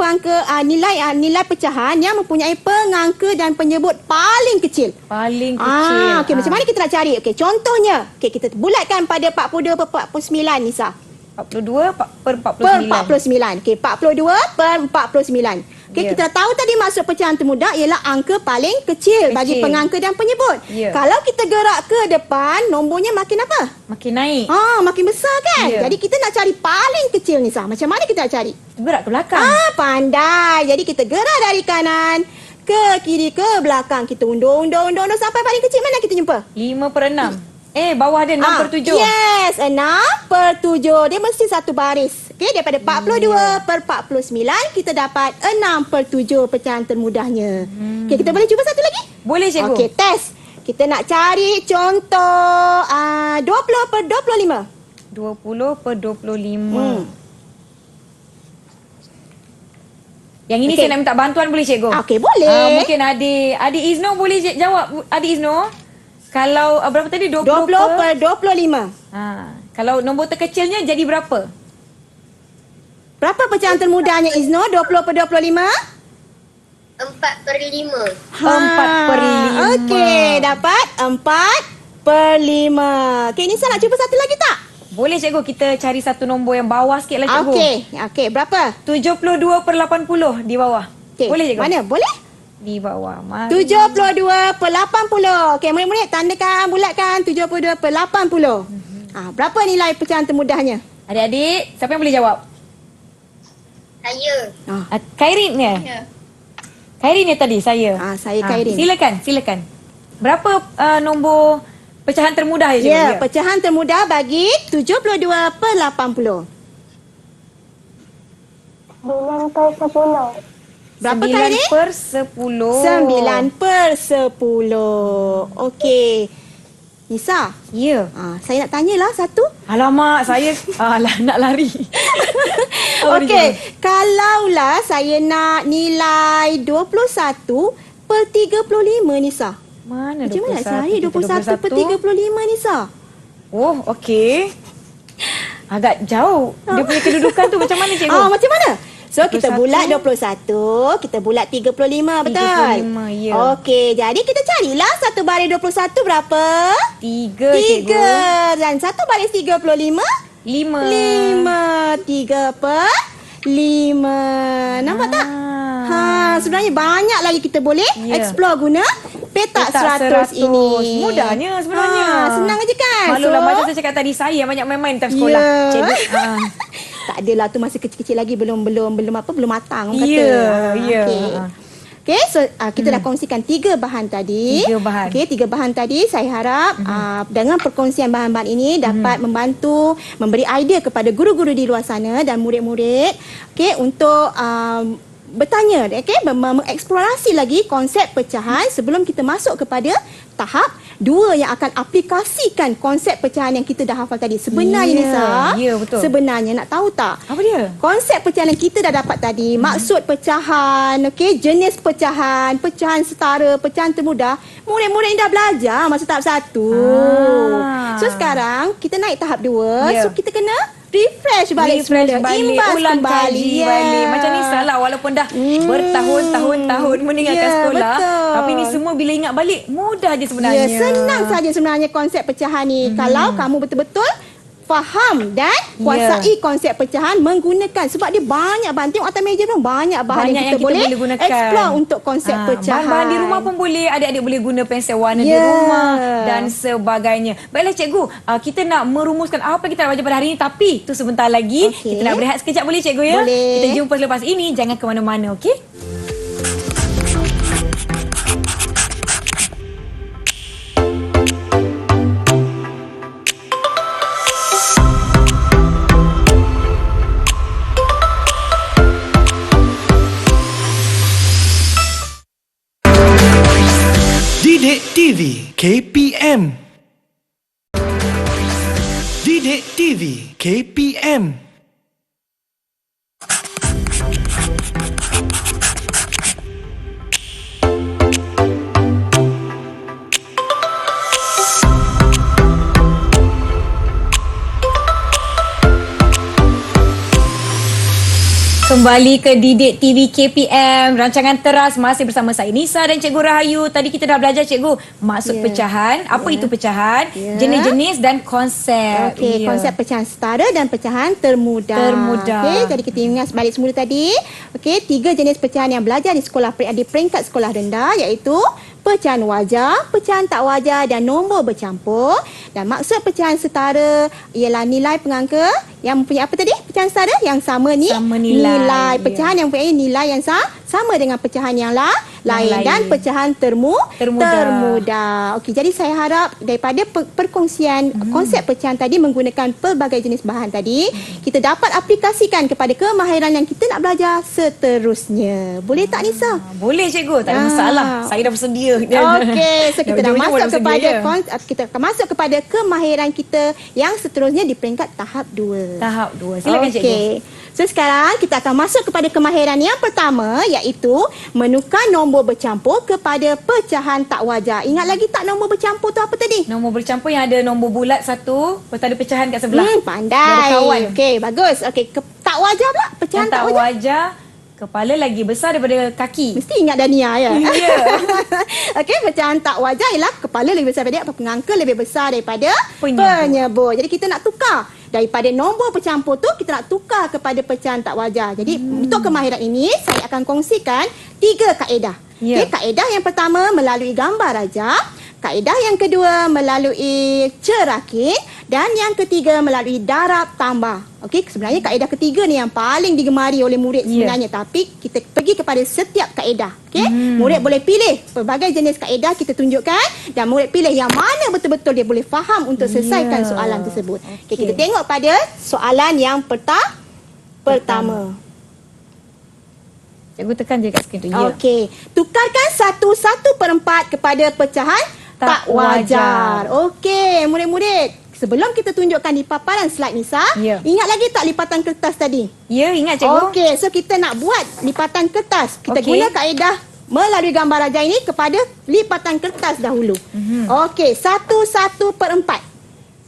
nilai pecahan yang mempunyai pengangka dan penyebut paling kecil.
Paling kecil.
Okey, macam mana kita nak cari? Okey, contohnya, okey, kita bulatkan pada 42/49 Nisa.
42 per
Per
49.
49. Okey, 42/49. Okey,
Ya.
kita dah tahu tadi maksud pecahan termudah ialah angka paling kecil bagi
Kecil.
pengangka dan penyebut.
Ya.
Kalau kita gerak ke depan, nombornya makin apa?
Makin naik.
Makin besar kan?
Ya.
Jadi kita nak cari paling kecil Nisa. Macam mana kita nak cari?
Gerak ke belakang.
Pandai. Jadi kita gerak dari kanan ke kiri ke belakang. Kita undur sampai paling kecil mana kita jumpa?
5/6. Bawah dia 6/7.
Yes, 6/7. Dia mesti satu baris. Okey, daripada 42/49 kita dapat 6/7 pecahan termudahnya. Okey, kita boleh cuba satu lagi?
Boleh cikgu.
Okey, test. Kita nak cari contoh 20/25.
20/25. Yang ini
Okey.
saya nak minta bantuan boleh cikgu?
Okey, boleh.
Mungkin adik Izno boleh jawab. Adik Izno. Kalau berapa tadi?
20/25.
Kalau nombor terkecilnya jadi berapa?
Berapa pecahan termudahnya Izno? 20/25?
4/5.
4/5.
Okey, dapat 4/5. Okey, Nisa nak cuba satu lagi tak?
Boleh cikgu, kita cari satu nombor yang bawah sikit lah cikgu.
Okey, berapa?
72/80 di bawah.
Okey,
Boleh cikgu?
Mana? Boleh?
Di bawah. Mari.
72 per 80. Okey, murid-murid tandakan, bulatkan 72 per 80. Berapa nilai pecahan termudahnya?
Adik-adik, siapa yang boleh jawab?
Saya.
Khairin ya?
Ya.
Khairin ya tadi, saya.
Saya Khairin.
Silakan. Berapa nombor pecahan termudah ya, cikgu?
Ya, pecahan termudah bagi 72 per 80.
9 per 10.
Berapa
9
Khairin?
per 10.
9 per 10. Okey. Nisa,
Ya.
saya nak tanyalah satu.
Alamak, saya nak lari.
Okey, kalaulah saya nak nilai 21 per 35 Nisa.
Mana 21?
Macam mana saya 21 per 35 Nisa?
Oh, okey. Agak jauh. Dia punya kedudukan tu macam mana, cikgu?
Macam mana? So, kita
21.
bulat 21, kita bulat 35, betul?
35, ya.
Okey, jadi kita carilah satu baris 21 berapa?
3,
3.
cikgu.
Dan satu baris 35?
5.
5. 3 per 5. Nampak tak? Sebenarnya banyak lagi kita boleh explore guna petak 100 ini.
Mudahnya sebenarnya.
Senang aja kan?
Maklumlah macam saya cakap tadi, saya banyak main-main time sekolah.
Ya.
Cikgu.
Tak adalah tu masih kecil-kecil lagi belum matang orang kata.
Ya.
Okey, so kita dah kongsikan 3 bahan tadi.
3 bahan.
Okey, 3 bahan tadi saya harap dengan perkongsian bahan-bahan ini dapat membantu memberi idea kepada guru-guru di luar sana dan murid-murid untuk bertanya, mengeksplorasi lagi konsep pecahan sebelum kita masuk kepada tahap 2 yang akan aplikasikan konsep pecahan yang kita dah hafal tadi. Sebenarnya Nisa,
betul.
Sebenarnya nak tahu tak?
Apa dia?
Konsep pecahan yang kita dah dapat tadi, maksud pecahan, jenis pecahan, pecahan setara, pecahan termudah, murid-murid ni dah belajar masa tahap 1. So sekarang kita naik tahap 2, so kita kena refresh balik semula, imbas
ulang
kembali.
kaji balik. Macam ni salah walaupun dah bertahun-tahun meninggalkan sekolah,
betul.
tapi ni semua bila ingat balik mudah je sebenarnya.
Senang saja sebenarnya konsep pecahan ni. Kalau kamu betul-betul faham dan kuasai konsep pecahan menggunakan, sebab dia banyak bahan. Tengok atas meja pun banyak bahan yang kita boleh
gunakan.
explore untuk konsep pecahan.
Bahan-bahan di rumah pun boleh. Adik-adik boleh guna pensel warna di rumah dan sebagainya. Baiklah cikgu, kita nak merumuskan apa yang kita nak belajar pada hari ini, tapi tu sebentar lagi. Kita nak berehat sekejap, boleh cikgu ya?
Boleh.
Kita jumpa selepas ini. Jangan ke mana-mana, okey?
Didik TV KPM. Didik TV KPM.
Kembali ke Didik TV KPM, rancangan teras masih bersama saya Nisa dan Cikgu Rahayu. Tadi kita dah belajar cikgu maksud pecahan, apa itu pecahan, jenis-jenis dan konsep.
Okey, konsep pecahan setara dan pecahan termudah. Okey, jadi kita ingat balik semula tadi. Okey, 3 jenis pecahan yang belajar di sekolah di peringkat sekolah rendah, iaitu pecahan wajar, pecahan tak wajar dan nombor bercampur. Dan maksud pecahan setara ialah nilai pengangka yang mempunyai apa tadi? Pecahan setara yang sama nilai. Pecahan yang mempunyai nilai yang sama dengan pecahan yang lain. Dan pecahan termudah. Okey, jadi saya harap daripada perkongsian konsep pecahan tadi menggunakan pelbagai jenis bahan tadi, kita dapat aplikasikan kepada kemahiran yang kita nak belajar seterusnya. Boleh tak Nisa?
Boleh cikgu, tak ada masalah. Saya dah bersedia.
Okey, so kita dah masuk kepada kita akan masuk kepada kemahiran kita yang seterusnya di peringkat tahap 2.
Tahap 2. Silakan cikgu.
Okey. So sekarang kita akan masuk kepada kemahiran yang pertama, iaitu menukar nombor bercampur kepada pecahan tak wajar. Ingat lagi tak nombor bercampur tu apa tadi?
Nombor bercampur yang ada nombor bulat satu, lepas tu ada pecahan kat sebelah.
Pandai.
Berkawan.
Okey, bagus. Okey, tak wajar pula. Pecahan
yang tak wajar, kepala lagi besar daripada kaki.
Mesti ingat Dania ya?
Ya.
Okey, pecahan tak wajar ialah kepala lebih besar daripada pengangka lebih besar daripada penyebut. Jadi kita nak tukar. Daripada nombor bercampur tu, kita nak tukar kepada pecahan tak wajar. Jadi untuk kemahiran ini, saya akan kongsikan 3 kaedah.
Ya.
Okey, kaedah yang pertama melalui gambar rajab, kaedah yang kedua melalui cerakin dan yang ketiga melalui darab tambah. Okey, sebenarnya kaedah ketiga ni yang paling digemari oleh murid sebenarnya, tapi kita pergi kepada setiap kaedah. Okey, murid boleh pilih pelbagai jenis kaedah kita tunjukkan dan murid pilih yang mana betul-betul dia boleh faham untuk selesaikan soalan tersebut. Okey, kita tengok pada soalan yang pertama.
Cikgu tekan je kat skrin tu. Ya.
Okey, tukarkan 1/4 kepada pecahan tak wajar. Okey, murid-murid, sebelum kita tunjukkan di paparan slide Nisa,
Ya.
ingat lagi tak lipatan kertas tadi?
Ya, ingat cikgu.
Okey, so kita nak buat lipatan kertas. Kita
Okey.
guna kaedah melalui gambar rajah ini kepada lipatan kertas dahulu. Okey, 1/4.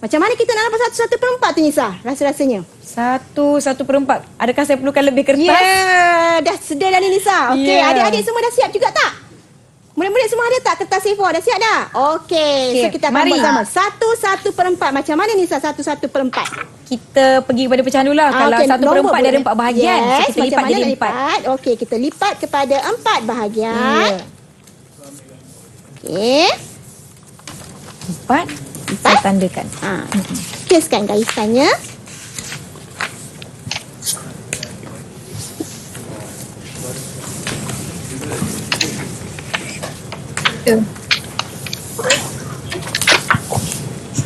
Macam mana kita nak dapat 1/4 tu Nisa? Rasa-rasanya?
1/4. Adakah saya perlukan lebih kertas?
Ya, dah sedia dah ni Nisa. Okey,
Ya.
adik-adik semua dah siap juga tak? Murid-murid semua ada tak kertas A4? Dah siap dah? Okey, so
Okey,
kita akan
mari.
buat sama. 1/4. Macam mana Nisa 1/4?
Kita pergi kepada pecahan dulu lah. Kalau
Okey,
1/4 dia ada
boleh.
4 bahagian.
Yes,
So, kita
macam
lipat
mana
jadi
nak
4.
lipat? Okey, kita lipat kepada 4 bahagian.
Ya.
Okey.
4. Saya tandakan.
Kiskan garisannya.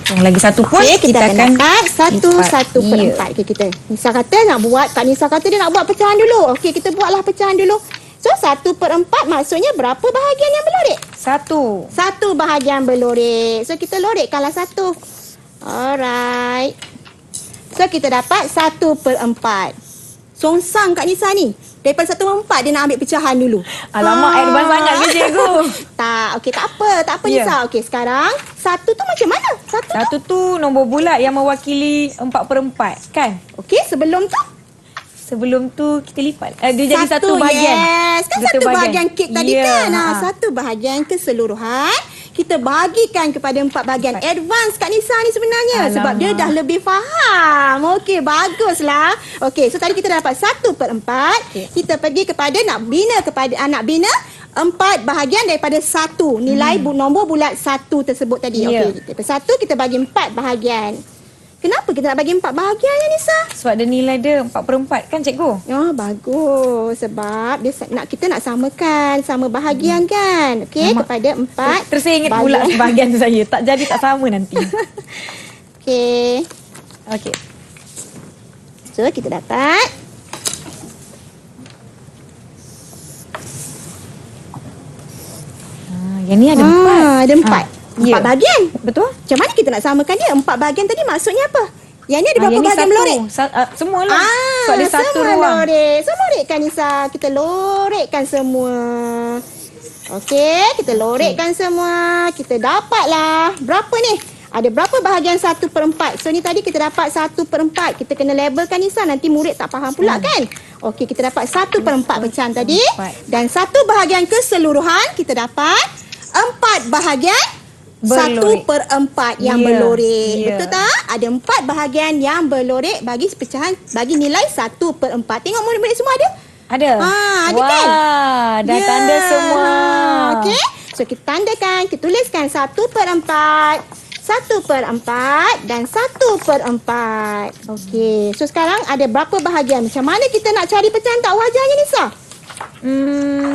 Yang lagi satu pun
Okey, kita akan dapat
lipat.
1/4. Okey, kita. Nisa kata nak buat, Kak Nisa kata dia nak buat pecahan dulu. Okey, kita buatlah pecahan dulu. So 1/4 maksudnya berapa bahagian yang berlorek?
1.
1 bahagian berlorek. So kita lorekkanlah 1. Alright. So kita dapat 1/4. Songsang Kak Nisa ni. Daripada 1/4 dia nak ambil pecahan dulu.
Alamak, advance sangat ke cikgu?
Tak, okey, tak apa. Tak apa
Ya.
Nisa. Okey, sekarang 1 tu macam mana? 1 tu.
Satu tu nombor bulat yang mewakili 4/4 kan?
Okey, sebelum tu
Sebelum tu kita lipat. Dia jadi satu bahagian.
Yes, kan satu bahagian kek tadi
Ya,
kan. Satu bahagian keseluruhan kita bahagikan kepada 4 bahagian. Advance Kak Nisa ni sebenarnya.
Alamak.
Sebab dia dah lebih faham. Okey, baguslah. Okey, so tadi kita dah dapat 1/4.
Okey.
Kita pergi kepada nak bina 4 bahagian daripada 1. Nilai nombor bulat 1 tersebut tadi.
Ya.
Okey, daripada 1 kita bagi 4 bahagian. Kenapa kita nak bagi 4 bahagian ya Nisa?
Sebab ada nilai dia 4/4 kan cikgu?
Oh, bagus. Sebab kita nak samakan sama bahagian kan. Okey,
Alamak.
kepada 4.
Terus saya ingat pula bahagian saya. Tak jadi tak sama nanti.
Okey.
Okey.
So, kita dapat
Yang ni ada 4.
ada 4. 4 bahagian.
Betul?
Macam mana kita nak samakan dia? 4 bahagian tadi maksudnya apa? Yang ni ada berapa
yang ni
bahagian
satu.
melorek?
Semua lah. Sebab dia satu
semua
ruang.
lorek. So, lorekkan Nisa. Kita lorekkan semua. Okey, kita lorekkan semua. Kita dapatlah. Berapa ni? Ada berapa bahagian 1/4? So, ni tadi kita dapat 1/4. Kita kena labelkan Nisa. Nanti murid tak faham pula kan? Okey, kita dapat 1/4 pecahan tadi. Dan 1 bahagian keseluruhan kita dapat 4 bahagian
Berlorek.
1/4 yang
Ya,
berlorek.
ya.
Betul tak? Ada 4 bahagian yang berlorek bagi pecahan, bagi nilai 1/4. Tengok murid-murid semua ada?
Ada.
Ada kan?
Wah, dah
Ya.
tanda semua.
Okey. So kita tandakan, kita tuliskan 1/4, 1/4 dan 1/4. Okey. So sekarang ada berapa bahagian? Macam mana kita nak cari pecahan tak wajarnya Nisa?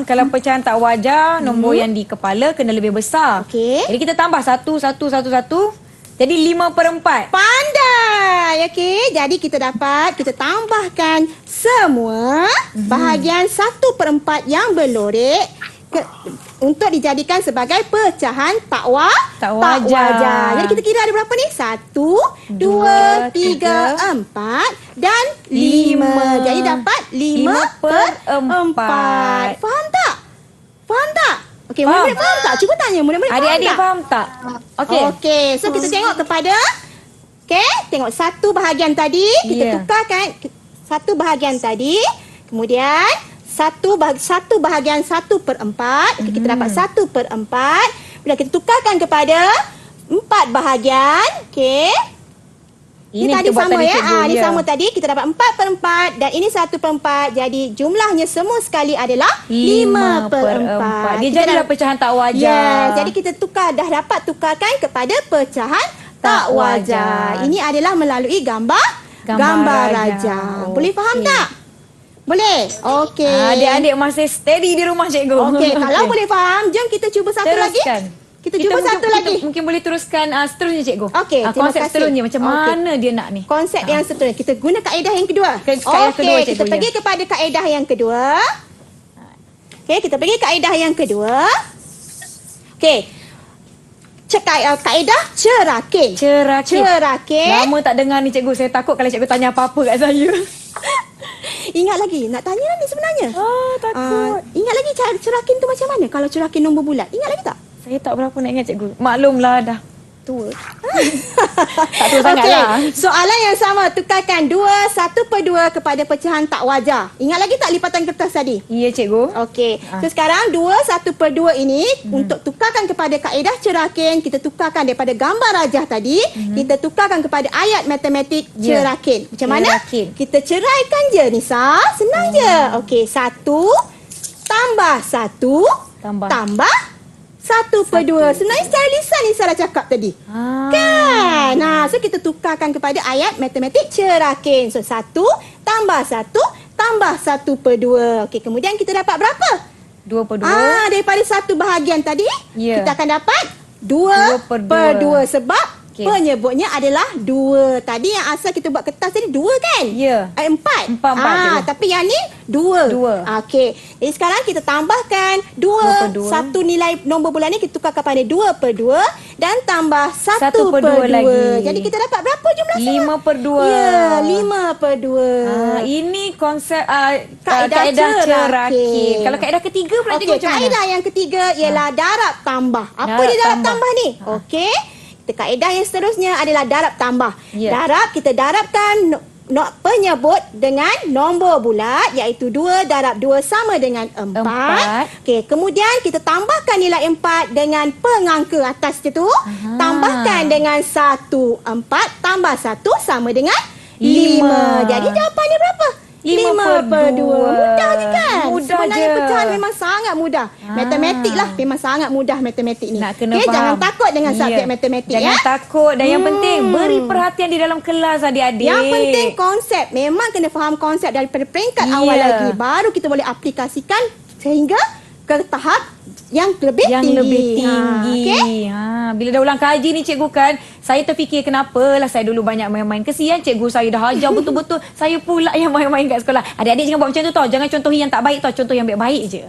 Kalau pecahan tak wajar, nombor yang di kepala kena lebih besar.
Okey.
Jadi kita tambah 1, 1, 1, 1. Jadi 5/4.
Pandai. Okey, jadi kita tambahkan semua bahagian 1/4 yang berlorek untuk dijadikan sebagai pecahan tak wajar. Jadi kita kira ada berapa ni? 1, 2, 3, 4 dan 5. Jadi dapat 5/4. Faham tak? Faham tak? Okey,
Faham.
murid-murid faham tak? Cuba tanya murid-murid faham
Adik-adik
tak?
faham tak? Okey.
Okey, so kita tengok kepada tengok satu bahagian tadi, kita
Ya.
tukarkan satu bahagian tadi, kemudian satu bahagian 1/4, okey, kita dapat 1/4. Bila kita tukarkan kepada 4 bahagian, okey.
Ini
tadi
kita buat
sama
tadi,
ya.
cikgu,
Ini
ya.
sama tadi. Kita dapat 4/4 dan ini 1/4. Jadi jumlahnya semua sekali adalah 5/4.
Dia
Kita
jadilah
dah-
pecahan tak wajar.
Yes, jadi kita dah dapat tukarkan kepada pecahan tak wajar. Ini adalah melalui gambar raja.
Oh,
Boleh faham tak? Boleh? Okey.
Adik-adik masih steady di rumah cikgu.
Okey, kalau boleh faham, jom kita cuba satu lagi.
Teruskan.
Kita cuba satu lagi.
Mungkin boleh teruskan seterusnya cikgu.
Okey, terima
konsep
kasih.
seterusnya macam
Okey.
mana dia nak ni?
Konsep yang seterusnya. Kita guna kaedah yang kedua.
Kaedah kedua,
Okey,
cikgu,
kita
ya.
pergi kepada kaedah yang kedua. Okey, kita pergi kaedah yang kedua. Okey. Kaedah cerakin. Cerakin.
Lama tak dengar ni cikgu. Saya takut kalau cikgu tanya apa-apa kat saya.
Ingat lagi, nak tanya ni sebenarnya.
Takut.
Ingat lagi cara cerakin tu macam mana? Kalau cerakin nombor bulat. Ingat lagi tak?
Saya tak berapa nak ingat cikgu. Maklumlah dah tua. Tak tua sangat
Okey,
lah.
soalan yang sama. Tukarkan 1/2 kepada pecahan tak wajar. Ingat lagi tak lipatan kertas tadi?
Ya cikgu.
Okey. So sekarang 1/2 ini untuk tukarkan kepada kaedah cerakin, kita tukarkan daripada gambar rajah tadi, kita tukarkan kepada ayat matematik
Ya.
cerakin. Macam mana?
Cerakin.
Kita ceraikan je Nisa. Senang je. Okey, 1 tambah 1 tambah 1/2. Sebenarnya secara lisan Nisa dah cakap tadi. Kan? So kita tukarkan kepada ayat matematik cerakin. So 1 tambah 1 tambah 1/2. Okey, kemudian kita dapat berapa?
2/2.
Daripada satu bahagian tadi,
Ya.
kita akan dapat 2/2 sebab
Okey.
penyebutnya adalah 2. Tadi yang asal kita buat kertas tadi 2 kan?
Ya.
4.
Empat, cikgu.
Tapi yang ni 2.
Dua.
Okey. Jadi sekarang kita tambahkan 2.
2/2.
Satu nilai nombor bulan ni kita tukar kepada 2/2 dan tambah
1/2
1/2.
lagi.
Jadi kita dapat berapa jumlah semua?
5/2.
Ya, 5/2.
Ini konsep
Kaedah
cerakin.
cerakin.
Kalau kaedah ketiga pula cikgu
Okey,
macam mana?
kaedah yang ketiga ialah darab tambah. Apa
Darab
dia darab
tambah.
tambah ni? Okey. Kaedah yang seterusnya adalah darab tambah.
Ya.
Darab, kita darabkan penyebut dengan nombor bulat iaitu 2 darab 2 sama dengan 4. Okey, kemudian kita tambahkan nilai 4 dengan pengangka atas tu. Tambahkan dengan 1. 4 tambah 1 sama dengan 5. Jadi jawapannya berapa? 5/2. Mudah je kan?
Mudah
Sebenarnya
je.
pecahan memang sangat mudah. Matematik lah memang sangat mudah matematik ni.
Nak kena
Okey,
faham.
jangan takut dengan subjek
Ya.
matematik
Jangan
ya.
takut. Dan yang penting, beri perhatian di dalam kelas adik-adik.
Yang penting konsep. Memang kena faham konsep daripada peringkat awal
Ya.
lagi. Baru kita boleh aplikasikan sehingga ke tahap yang lebih tinggi. Okey?
Bila dah ulang kaji ni cikgu kan, saya terfikir kenapalah saya dulu banyak main-main. Kesian cikgu saya dah ajar betul-betul. Saya pula yang main-main kat sekolah. Adik-adik jangan buat macam tu tau. Jangan contohi yang tak baik tau. Contoh yang baik-baik je.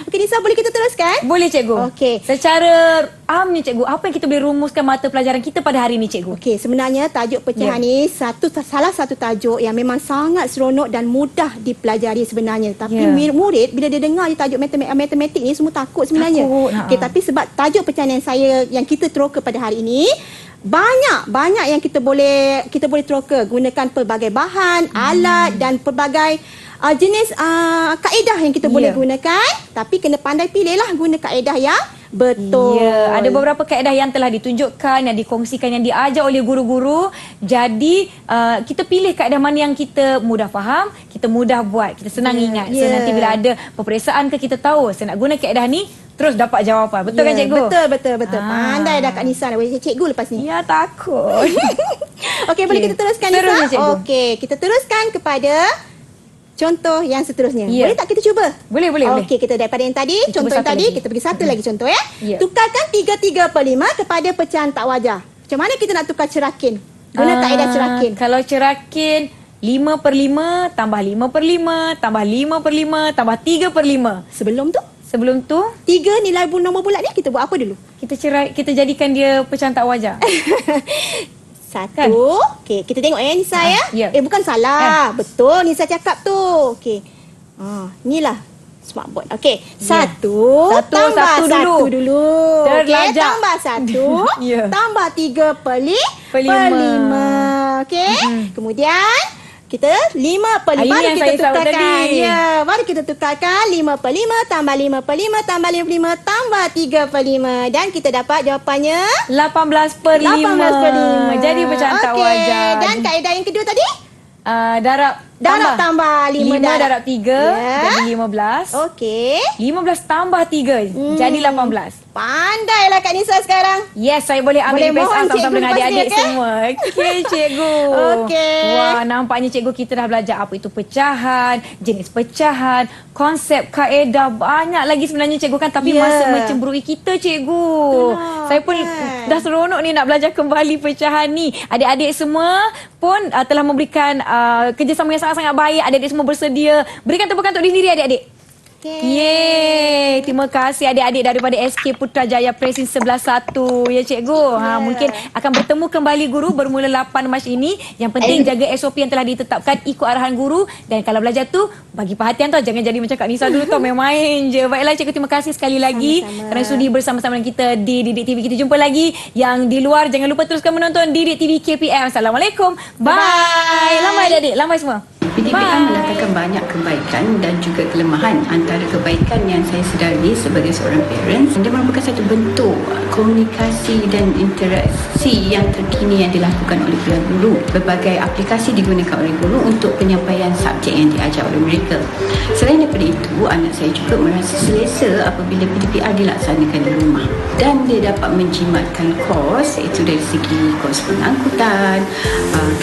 Okey Nisa, boleh kita teruskan?
Boleh cikgu.
Okey.
Secara amnya cikgu, apa yang kita boleh rumuskan mata pelajaran kita pada hari ni cikgu?
Okey, sebenarnya tajuk pecahan ni salah satu tajuk yang memang sangat seronok dan mudah dipelajari sebenarnya. Tapi murid bila dia dengar je tajuk matematik ni semua takut sebenarnya. Okey, tapi sebab tajuk pecahan yang kita teroka pada hari ini banyak yang kita boleh teroka, gunakan pelbagai bahan, alat dan pelbagai jenis kaedah yang kita boleh gunakan, tapi kena pandai pilihlah guna kaedah yang betul.
Ya, ada beberapa kaedah yang telah ditunjukkan, yang dikongsikan, yang diajar oleh guru-guru. Jadi, kita pilih kaedah mana yang kita mudah faham, kita mudah buat, kita senang ingat. So, nanti bila ada peperiksaan ke kita tahu, saya nak guna kaedah ni, terus dapat jawapan. Betul kan cikgu?
Betul. Pandai dah Kak Nisa dah boleh cikgu lepas ni.
Ya, takut.
Okey, boleh kita teruskan
Terusnya,
Nisa?
cikgu.
Okey, kita teruskan kepada contoh yang seterusnya.
Ya.
Boleh tak kita cuba?
Boleh.
Okey, kita daripada yang tadi,
Kita
contoh
cuba
yang
satu
tadi,
lagi.
kita pergi satu lagi contoh ya.
Ya.
Tukarkan 3/5 kepada pecahan tak wajar. Macam mana kita nak tukar cerakin? Guna kaedah cerakin.
Kalau cerakin 5/5 tambah 5/5 tambah 5/5 tambah 3/5. Sebelum tu
3 nilai nombor bulat ni kita buat apa dulu?
kita jadikan dia pecahan tak wajar.
Satu. Okey, kita tengok ya Nisa ya.
ya.
Bukan salah. Betul Nisa cakap tu. Okey. Inilah smartboard. Okey. Satu tambah satu dulu. Okey,
Terlajak.
tambah satu.
Ya.
Tambah 3/5. Okey. Kemudian kita 5/5
Ini
baru
yang
kita
saya sebut
tukarkan.
tadi.
Ya, baru kita tukarkan 5/5 tambah 5/5 tambah 5/5 tambah 3/5 dan kita dapat jawapannya
18/5.
18/5.
Jadi pecahan tak
Okey.
wajar.
Dan kaedah yang kedua tadi?
Darab
Tambah 5
5 darab 3
Ya.
jadi 15.
Okey.
15 tambah 3 jadi 18.
Pandailah Kak Nisa sekarang.
Yes, saya boleh ambil
Boleh
IPS
mohon
sama-sama
cikgu
dengan
lepas ni,
adik-adik
okey?
semua. Okey, cikgu.
Okey.
Wah, nampaknya cikgu kita dah belajar apa itu pecahan, jenis pecahan, konsep, kaedah, banyak lagi sebenarnya cikgu kan. Tapi
Ya.
masa mencemburui kita, cikgu.
Itulah,
Saya pun
kan.
dah seronok ni nak belajar kembali pecahan ni. Adik-adik semua pun telah memberikan kerjasama yang sangat-sangat baik. Adik-adik semua bersedia. Berikan tepukan untuk diri sendiri, adik-adik. Yeay, terima kasih adik-adik daripada SK Putrajaya Presin 11-1 ya cikgu. Mungkin akan bertemu kembali guru bermula 8 Mac ini. Yang penting jaga SOP yang telah ditetapkan, ikut arahan guru, dan kalau belajar tu bagi perhatian tau, jangan jadi macam Kak Nisa dulu tau, main-main je. Baiklah cikgu, terima kasih sekali lagi kerana sudi bersama-sama dengan kita di Didik TV. Kita jumpa lagi. Yang di luar jangan lupa teruskan menonton Didik TV KPM. Assalamualaikum. Bye. Lambai adik-adik, lambai semua.
PDPM melangkahkan banyak kebaikan dan juga kelemahan. Antara kebaikan yang saya sedari sebagai seorang parents, dia merupakan satu bentuk komunikasi dan interaksi yang terkini yang dilakukan oleh pihak guru. Berbagai aplikasi digunakan oleh guru untuk penyampaian subjek yang diajar oleh mereka. Selain daripada itu, anak saya juga merasa selesa apabila PDPR dilaksanakan di rumah. Dan dia dapat menjimatkan kos, iaitu dari segi kos pengangkutan,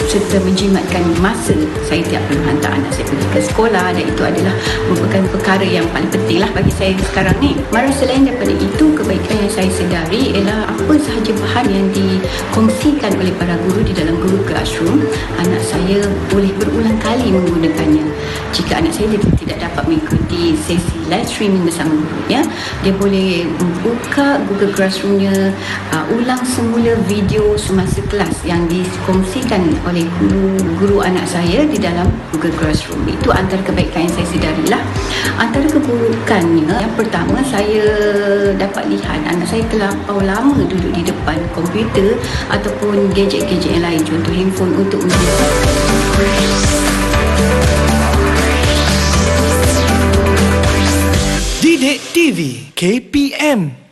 serta menjimatkan masa saya tiap perlu hantar anak saya pergi ke sekolah, dan itu adalah merupakan perkara yang paling penting lah bagi saya sekarang ni. Mara selain daripada itu, kebaikan yang saya sedari ialah apa sahaja bahan yang dikongsikan oleh para guru di dalam Guru Classroom, anak saya boleh berulang kali menggunakannya. Jika anak saya tidak dapat mengikuti sesi live streaming bersama gurunya, dia boleh membuka Google Classroom-nya, ulang semula video semasa kelas yang dikongsikan oleh guru anak saya di dalam Google Classroom. Itu antara kebaikan yang saya sedari lah. Antara keburukannya, yang pertama, saya dapat lihat anak saya terlampau lama duduk di depan komputer ataupun gadget-gadget yang lain, contoh handphone, untuk
Didik TV KPM